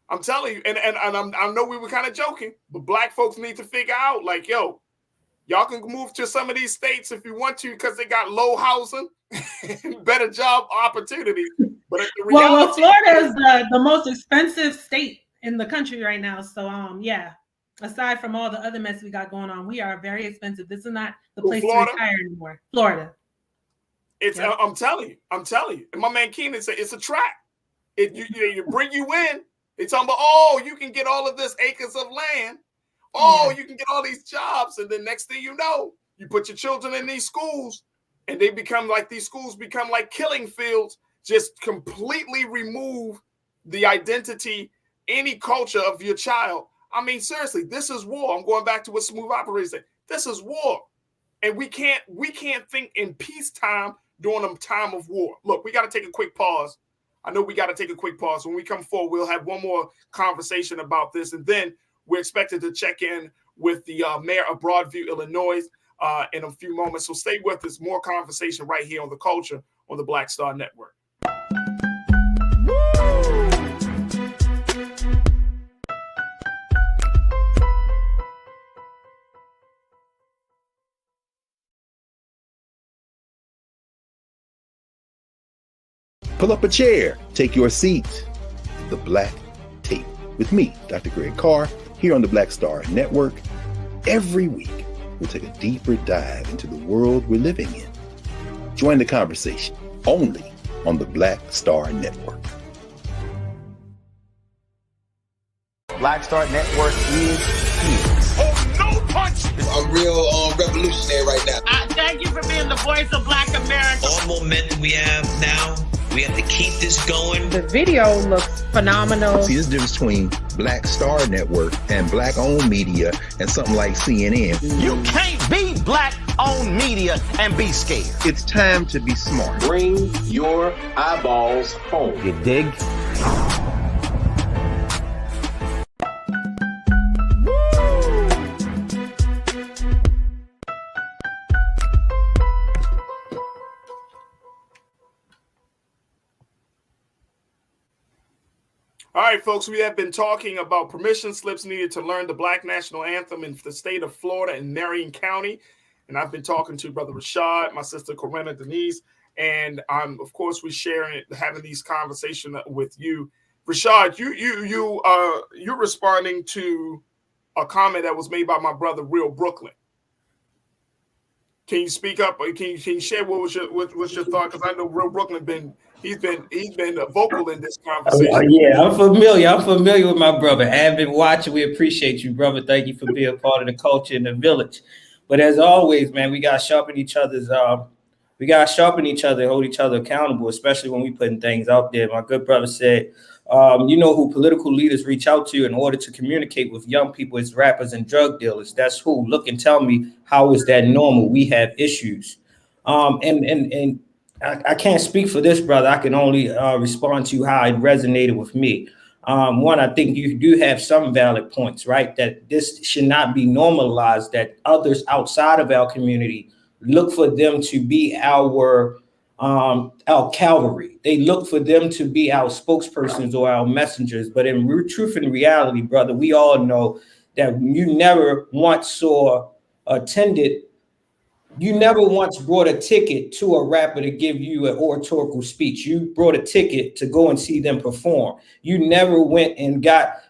I'm telling you, and I know we were kind of joking, but Black folks need to figure out, like, yo, y'all can move to some of these states if you want to, because they got low housing and better job opportunities. But the reality, Florida is the most expensive state in the country right now. So, yeah, aside from all the other mess we got going on, we are very expensive. This is not the place to retire anymore. Florida. It's I'm telling you. And my man Keenan said it's a trap. You bring you in. They talking about, oh, you can get all of this acres of land. Oh, you can get all these jobs. And then next thing you know, you put your children in these schools and these schools become like killing fields, just completely remove the identity, any culture of your child. I mean, seriously, this is war. I'm going back to what Smooth Operator said. This is war. And we can't think in peacetime during a time of war. Look, we got to take a quick pause. I know we got to take a quick pause. When we come forward, we'll have one more conversation about this. And then we're expected to check in with the mayor of Broadview, Illinois, in a few moments. So stay with us. More conversation right here on The Culture on the Black Star Network. Pull up a chair, take your seat. The Black Tape with me, Dr. Greg Carr, here on the Black Star Network. Every week, we'll take a deeper dive into the world we're living in. Join the conversation only on the Black Star Network. Black Star Network is here. Oh, no punch! I'm real revolutionary right now. Thank you for being the voice of Black America. All momentum we have now, we have to keep this going. The video looks phenomenal. See, this difference between Black Star Network and Black-owned media and something like CNN. You can't be Black-owned media and be scared. It's time to be smart. Bring your eyeballs home. You dig? All right, folks, we have been talking about permission slips needed to learn the Black National Anthem in the state of Florida and Marion County. And I've been talking to Brother Rashad, my sister Corinna Denise, and of course, we're having these conversations with you. Rashad, you're responding to a comment that was made by my brother, Real Brooklyn. Can you speak up? Or can you share what's your thought? Because I know Real Brooklyn he's been vocal in this conversation. Yeah, I'm familiar with my brother. I've been watching. We appreciate you, brother. Thank you for being part of the culture in the village. But as always, man, we gotta sharpen each other, hold each other accountable, especially when we putting things out there. My good brother said, you know who political leaders reach out to in order to communicate with young people is rappers and drug dealers. That's who. Look and tell me, how is that normal? We have issues. And I can't speak for this, brother. I can only respond to how it resonated with me. One, I think you do have some valid points, right? That this should not be normalized, that others outside of our community look for them to be our cavalry. They look for them to be our spokespersons or our messengers. But in truth and reality, brother, we all know that you never once brought a ticket to a rapper to give you an oratorical speech. You brought a ticket to go and see them perform. You never went and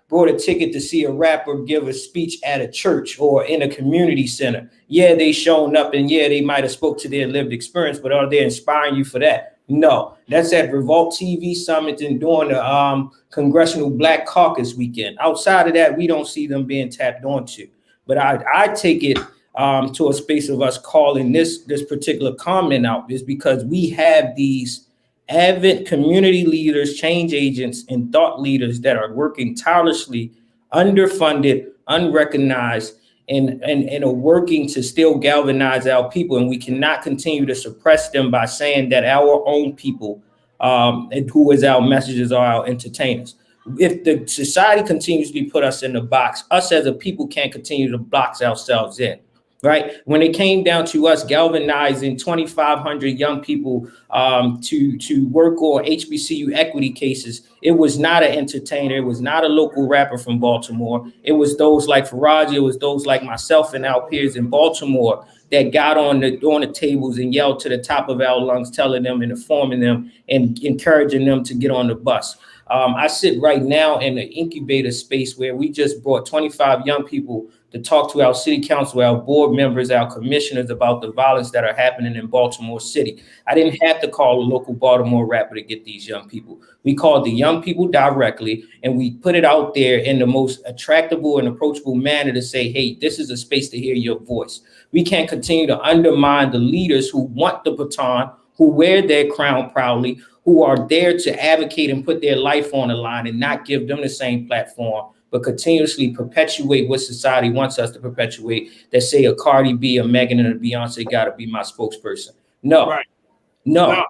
brought a ticket to see a rapper give a speech at a church or in a community center. Yeah, they shown up and yeah, they might have spoke to their lived experience, but are they inspiring you for that? No, that's at Revolt TV Summit and during the Congressional Black Caucus weekend. Outside of that, we don't see them being tapped onto. But I take it to a space of us calling this particular comment out is because we have these avid community leaders, change agents, and thought leaders that are working tirelessly, underfunded, unrecognized, and are working to still galvanize our people. And we cannot continue to suppress them by saying that our own people, who is our messengers, are our entertainers. If the society continuously put us in the box, us as a people can't continue to box ourselves in. Right. When it came down to us galvanizing 2,500 young people to work on HBCU equity cases, it was not an entertainer. It was not a local rapper from Baltimore. It was those like Farajii. It was those like myself and our peers in Baltimore that got on the tables and yelled to the top of our lungs, telling them and informing them and encouraging them to get on the bus. I sit right now in an incubator space where we just brought 25 young people to talk to our city council, our board members, our commissioners about the violence that are happening in Baltimore City. I didn't have to call a local Baltimore rapper to get these young people. We called the young people directly and we put it out there in the most attractable and approachable manner to say, hey, this is a space to hear your voice. We can't continue to undermine the leaders who want the baton, who wear their crown proudly, who are there to advocate and put their life on the line and not give them the same platform, but continuously perpetuate what society wants us to perpetuate, that say a Cardi B, a Megan, and a Beyonce got to be my spokesperson. No, right. No,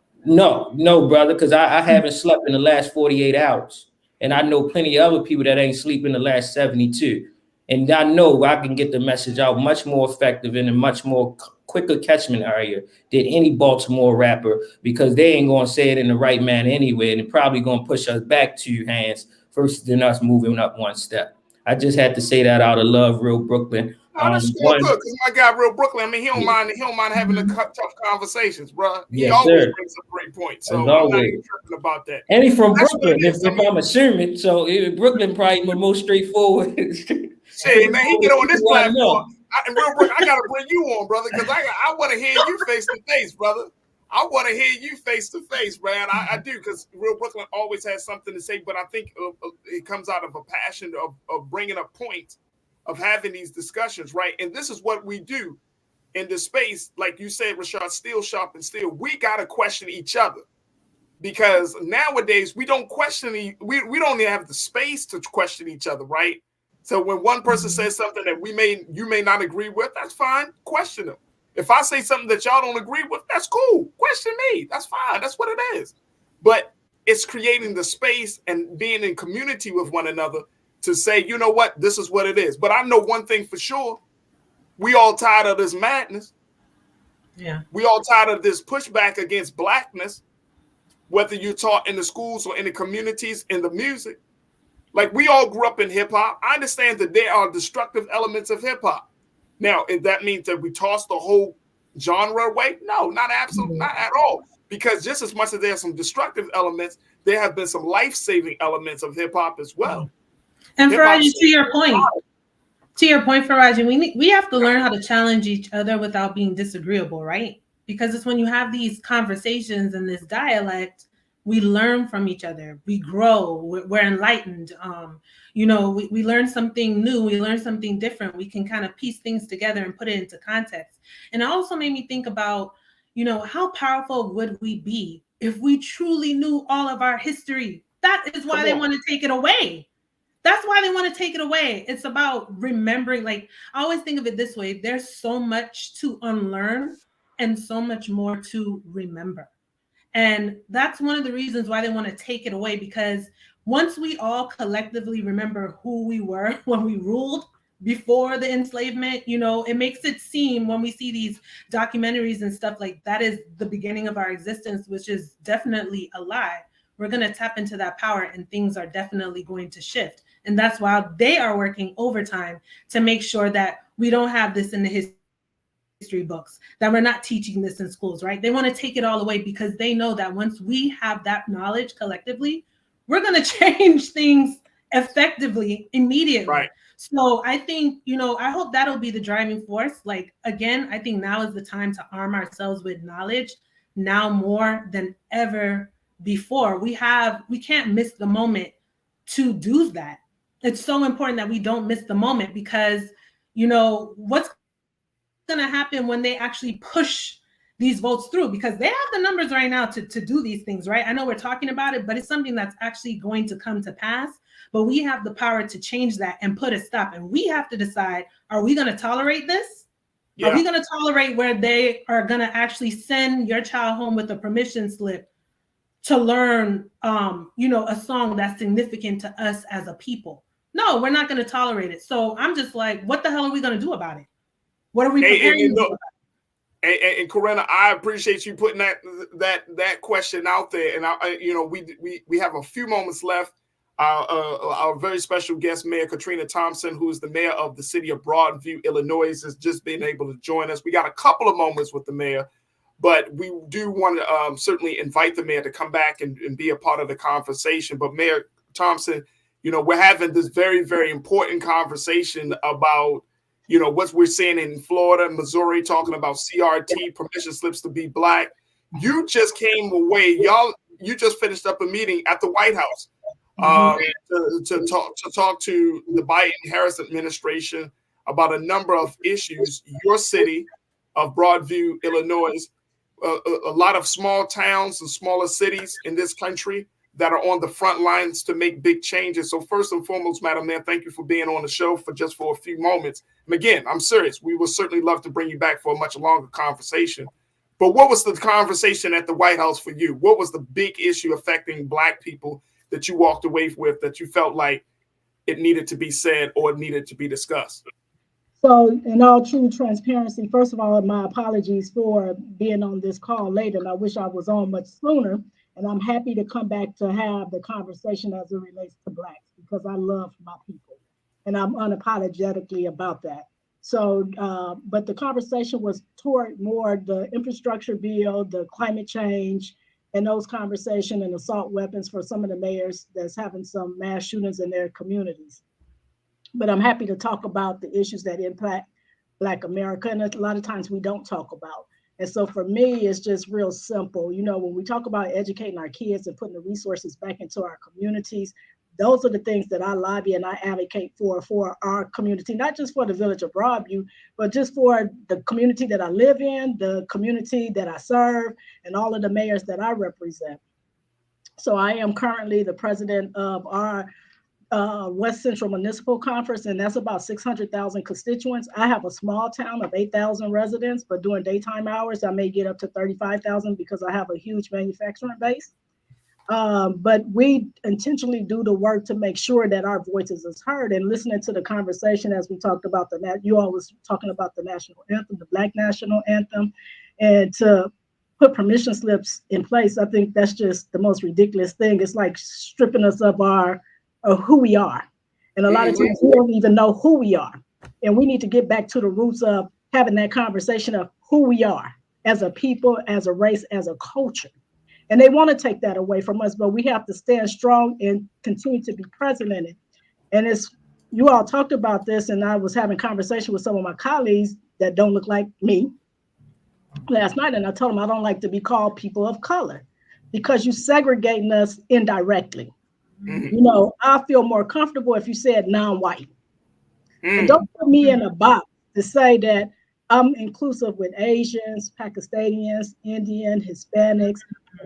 brother, because I haven't slept in the last 48 hours. And I know plenty of other people that ain't sleep in the last 72. And I know I can get the message out much more effective in a much more quicker catchment area than any Baltimore rapper, because they ain't going to say it in the right manner anyway. And they're probably going to push us back 2 hands versus than us moving up 1 step. I just had to say that out of love, Real Brooklyn. That's still good because my guy, Real Brooklyn. I mean, he don't mind having the tough conversations, bro. He always brings up great points. So I'm not even tripping about that. And he's from Brooklyn, if I'm assuming. So Brooklyn probably the most straightforward. Shit, man, he get on this platform. And Real Brooklyn, I gotta bring you on, brother, because I want to hear you face to face, brother. I want to hear you face to face, man. I do, because Real Brooklyn always has something to say, but I think it comes out of a passion of bringing up points, of having these discussions, right? And this is what we do in this space. Like you said, Rashad, steel sharpens steel. We got to question each other, because nowadays we don't question, we don't even have the space to question each other, right? So when one person says something that you may not agree with, that's fine. Question them. If I say something that y'all don't agree with, that's cool. Question me. That's fine. That's what it is. But it's creating the space and being in community with one another to say, you know what, this is what it is. But I know one thing for sure. We all tired of this madness. Yeah. We all tired of this pushback against blackness, whether you're taught in the schools or in the communities, in the music. Like, we all grew up in hip hop. I understand that there are destructive elements of hip hop. Now, if that means that we toss the whole genre away, no, not absolutely, not at all. Because just as much as there are some destructive elements, there have been some life-saving elements of hip hop as well. And Farajii, to your point, Farajii, we have to learn how to challenge each other without being disagreeable, right? Because it's when you have these conversations and this dialect, we learn from each other. We grow. We're enlightened. We learn something new. We learn something different. We can kind of piece things together and put it into context. And it also made me think about, how powerful would we be if we truly knew all of our history? That is why they want to take it away. That's why they want to take it away. It's about remembering. Like, I always think of it this way. There's so much to unlearn and so much more to remember. And that's one of the reasons why they want to take it away, because once we all collectively remember who we were when we ruled before the enslavement, it makes it seem, when we see these documentaries and stuff, like that is the beginning of our existence, which is definitely a lie. We're going to tap into that power and things are definitely going to shift. And that's why they are working overtime to make sure that we don't have this in the history books, that we're not teaching this in schools, right? They want to take it all away because they know that once we have that knowledge collectively, we're going to change things effectively immediately. Right. So I think, I hope that'll be the driving force. Like, again, I think now is the time to arm ourselves with knowledge, now more than ever before. We can't miss the moment to do that. It's so important that we don't miss the moment, because, what's going to happen when they actually push these votes through, because they have the numbers right now to do these things, right? I know we're talking about it, but it's something that's actually going to come to pass. But we have the power to change that and put a stop. And we have to decide, are we going to tolerate this? Yeah. Are we going to tolerate where they are going to actually send your child home with a permission slip to learn, a song that's significant to us as a people? No, we're not going to tolerate it. So I'm just like, what the hell are we going to do about it? What are we preparing to do? And Corinna, I appreciate you putting that question out there. And we have a few moments left. Our very special guest, Mayor Katrina Thompson, who is the mayor of the city of Broadview, Illinois, has just been able to join us. We got a couple of moments with the mayor, but we do want to certainly invite the mayor to come back and be a part of the conversation. But Mayor Thompson, we're having this very, very important conversation about what we're seeing in Florida, Missouri, talking about CRT, permission slips to be black. You just came away, you just finished up a meeting at the White House to talk to the Biden-Harris administration about a number of issues. Your city of Broadview, Illinois, a lot of small towns and smaller cities in this country that are on the front lines to make big changes. So first and foremost, Madam Mayor, thank you for being on the show for a few moments. And again, I'm serious. We would certainly love to bring you back for a much longer conversation. But what was the conversation at the White House for you? What was the big issue affecting Black people that you walked away with, that you felt like it needed to be said or it needed to be discussed? So in all true transparency, first of all, my apologies for being on this call late, and I wish I was on much sooner. And I'm happy to come back to have the conversation as it relates to Blacks, because I love my people and I'm unapologetically about that. So, but the conversation was toward more the infrastructure bill, the climate change, and those conversations, and assault weapons for some of the mayors that's having some mass shootings in their communities. But I'm happy to talk about the issues that impact Black America, and a lot of times we don't talk about. And so for me, it's just real simple. You know, when we talk about educating our kids and putting the resources back into our communities, those are the things that I lobby and I advocate for our community, not just for the village of Broadview, but just for the community that I live in, the community that I serve, and all of the mayors that I represent. So I am currently the president of our West Central Municipal Conference, and that's about 600,000 constituents. I have a small town of 8,000 residents, but during daytime hours, I may get up to 35,000 because I have a huge manufacturing base. But we intentionally do the work to make sure that our voices is heard. And listening to the conversation as we talked about you all was talking about the national anthem, the Black National Anthem, and to put permission slips in place, I think that's just the most ridiculous thing. It's like stripping us of who we are. And a lot of times we don't even know who we are. And we need to get back to the roots of having that conversation of who we are as a people, as a race, as a culture. And they want to take that away from us, but we have to stand strong and continue to be present in it. And you all talked about this, and I was having conversation with some of my colleagues that don't look like me last night, and I told them I don't like to be called people of color because you segregating us indirectly. You know, I feel more comfortable if you said non-white. And don't put me in a box to say that I'm inclusive with Asians, Pakistanians, Indian, Hispanics,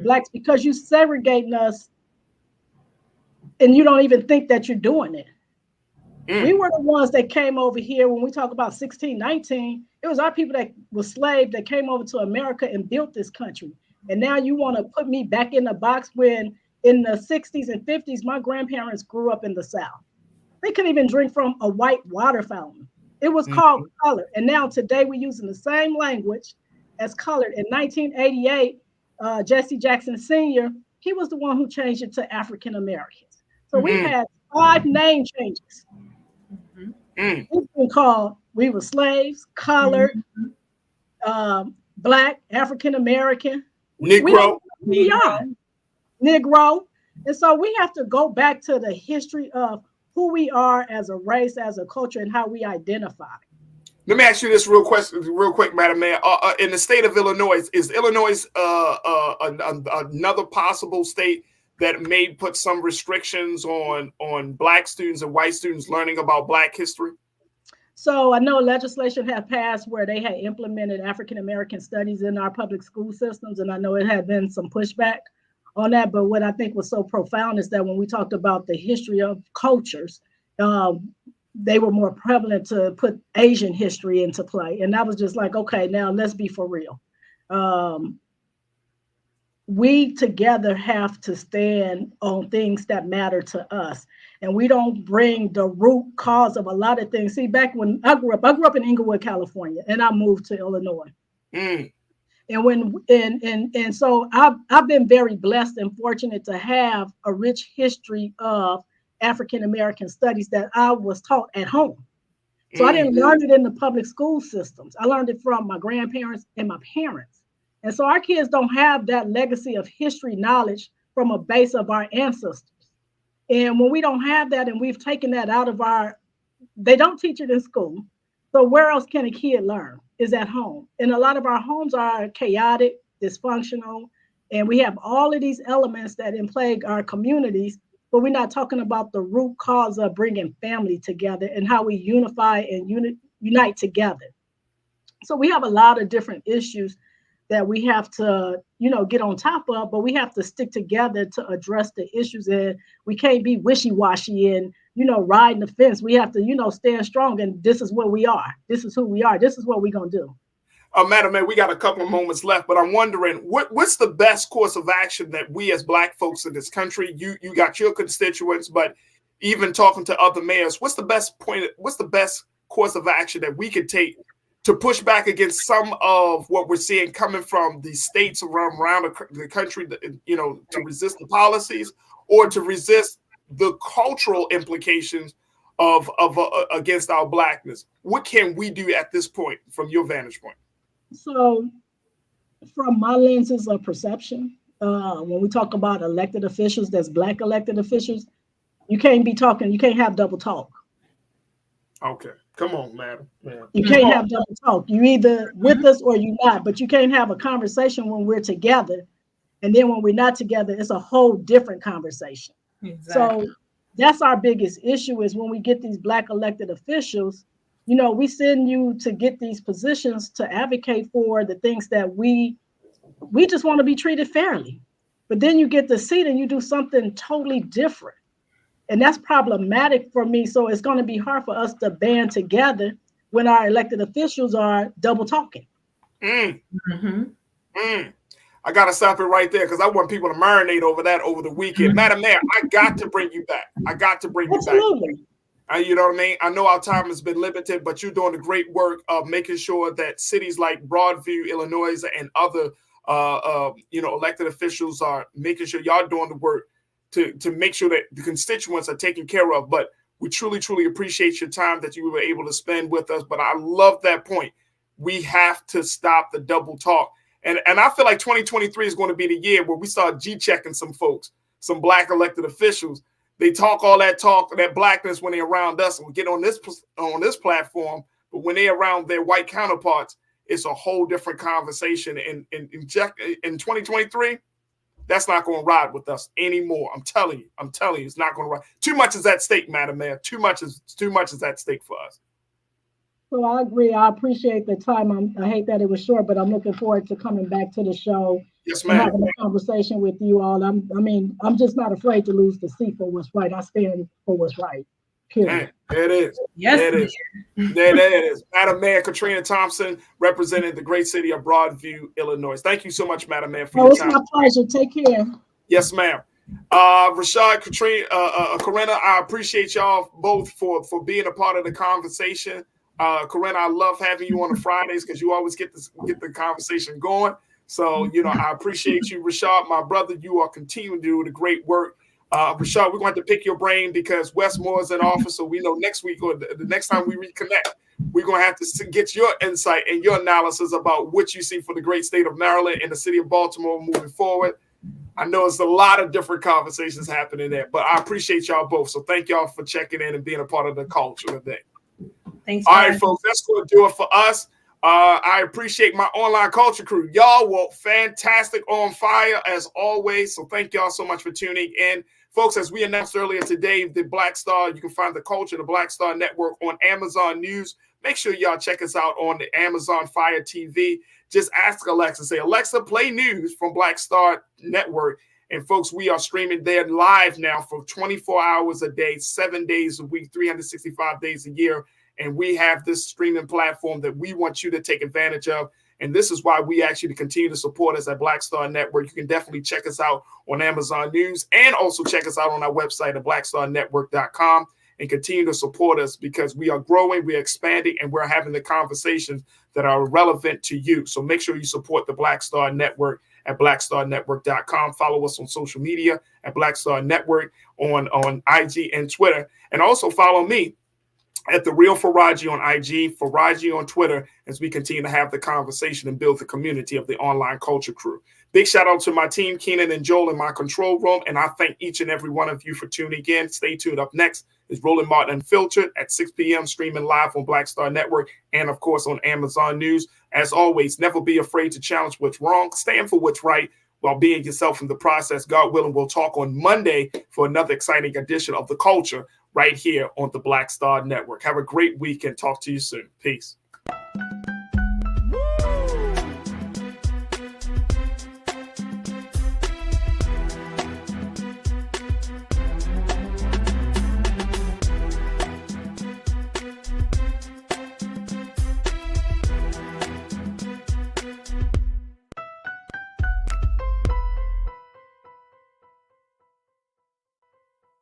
Blacks, because you segregating us and you don't even think that you're doing it. We were the ones that came over here when we talk about 1619. It was our people that were slaves that came over to America and built this country. And now you want to put me back in the box when in the 60s and 50s, my grandparents grew up in the South. They couldn't even drink from a white water fountain. It was called color. And now today we're using the same language as colored. In 1988, Jesse Jackson Sr., he was the one who changed it to African Americans. So we had 5 name changes. It's been called, we were slaves, colored, Black, African American, Negro. We are Negro. And so we have to go back to the history of who we are as a race, as a culture, and how we identify. Let me ask you this real quick, Madam Mayor. In the state of Illinois, is Illinois another possible state that may put some restrictions on Black students and white students learning about Black history? So I know legislation had passed where they had implemented African American studies in our public school systems, and I know it had been some pushback on that. But what I think was so profound is that when we talked about the history of cultures, they were more prevalent to put Asian history into play. And that was just like, okay, now let's be for real. We together have to stand on things that matter to us. And we don't bring the root cause of a lot of things. See, back when I grew up in Inglewood, California, and I moved to Illinois. And so I've been very blessed and fortunate to have a rich history of African American studies that I was taught at home. So I didn't learn it in the public school systems. I learned it from my grandparents and my parents. And so our kids don't have that legacy of history knowledge from a base of our ancestors. And when we don't have that and we've taken that out of they don't teach it in school. So where else can a kid learn? Is at home. And a lot of our homes are chaotic, dysfunctional, and we have all of these elements that plague our communities, but we're not talking about the root cause of bringing family together and how we unify and unite together. So we have a lot of different issues that we have to, get on top of, but we have to stick together to address the issues. And we can't be wishy-washy and, riding the fence. We have to, stand strong. And this is what we are. This is who we are. This is what we're going to do. Madam Mayor, we got a couple of moments left, but I'm wondering what's the best course of action that we as Black folks in this country, you got your constituents, but even talking to other mayors, what's the best course of action that we could take to push back against some of what we're seeing coming from the states around the country, to resist the policies or to resist the cultural implications of against our blackness. What can we do at this point from your vantage point? So from my lenses of perception, when we talk about elected officials, that's Black elected officials, you can't have double talk. Okay, come on, madam. You can't have double talk. You either with us or you're not, but you can't have a conversation when we're together. And then when we're not together, it's a whole different conversation. Exactly. So that's our biggest issue is when we get these Black elected officials, we send you to get these positions to advocate for the things that we just want to be treated fairly. But then you get the seat and you do something totally different. And that's problematic for me. So it's going to be hard for us to band together when our elected officials are double talking. I got to stop it right there because I want people to marinate over that over the weekend. Madam Mayor, I got to bring you back. Absolutely. You know what I mean? I know our time has been limited, but you're doing the great work of making sure that cities like Broadview, Illinois, and other elected officials are making sure y'all doing the work to make sure that the constituents are taken care of. But we truly, truly appreciate your time that you were able to spend with us. But I love that point. We have to stop the double talk. And I feel like 2023 is going to be the year where we start G-checking some folks, some Black elected officials. They talk all that blackness when they're around us and we get on this platform. But when they're around their white counterparts, it's a whole different conversation. And in 2023, that's not going to ride with us anymore. I'm telling you, it's not going to ride. Too much is at stake, Madam Mayor. Too much is at stake for us. So I agree. I appreciate the time. I hate that it was short, but I'm looking forward to coming back to the show. Yes, ma'am. And having a conversation with you all. I'm just not afraid to lose the seat for what's right. I stand for what's right. Period. There it is. Yes, there it is. There it is. Madam Mayor Katrina Thompson, representing the great city of Broadview, Illinois. Thank you so much, Madam Mayor, for your time. It's my pleasure. Take care. Yes, ma'am. Rashad, Katrina, Corinna, I appreciate y'all both for being a part of the conversation. Corinna, I love having you on the Fridays because you always get the conversation going. So, I appreciate you, Rashad, my brother. You are continuing to do the great work. Rashad, we're going to have to pick your brain because Westmore is in office. So we know next week or the next time we reconnect, we're going to have to get your insight and your analysis about what you see for the great state of Maryland and the city of Baltimore moving forward. I know it's a lot of different conversations happening there, but I appreciate y'all both. So thank y'all for checking in and being a part of the culture today. Thanks. All right, folks, that's going to do it for us. I appreciate my online culture crew. Y'all were fantastic, on fire as always. So thank y'all so much for tuning in. Folks, as we announced earlier today, the Black Star, you can find the culture, the Black Star Network on Amazon News. Make sure y'all check us out on the Amazon Fire TV. Just ask Alexa, say, Alexa, play news from Black Star Network. And folks, we are streaming there live now for 24 hours a day, 7 days a week, 365 days a year. And we have this streaming platform that we want you to take advantage of. And this is why we ask you to continue to support us at Black Star Network. You can definitely check us out on Amazon News and also check us out on our website at blackstarnetwork.com and continue to support us because we are growing, we're expanding, and we're having the conversations that are relevant to you. So make sure you support the Black Star Network at blackstarnetwork.com. Follow us on social media at Black Star Network on IG and Twitter. And also follow me at The Real Farajii on IG, Farajii on Twitter, as we continue to have the conversation and build the community of the online culture crew. Big shout out to my team, Keenan and Joel, in my control room, and I thank each and every one of you for tuning in. Stay tuned. Up next is Roland Martin Unfiltered at 6 p.m., streaming live on Black Star Network and, of course, on Amazon News. As always, never be afraid to challenge what's wrong. Stand for what's right while being yourself in the process. God willing, we'll talk on Monday for another exciting edition of The Culture right here on the Black Star Network. Have a great weekend. Talk to you soon. Peace.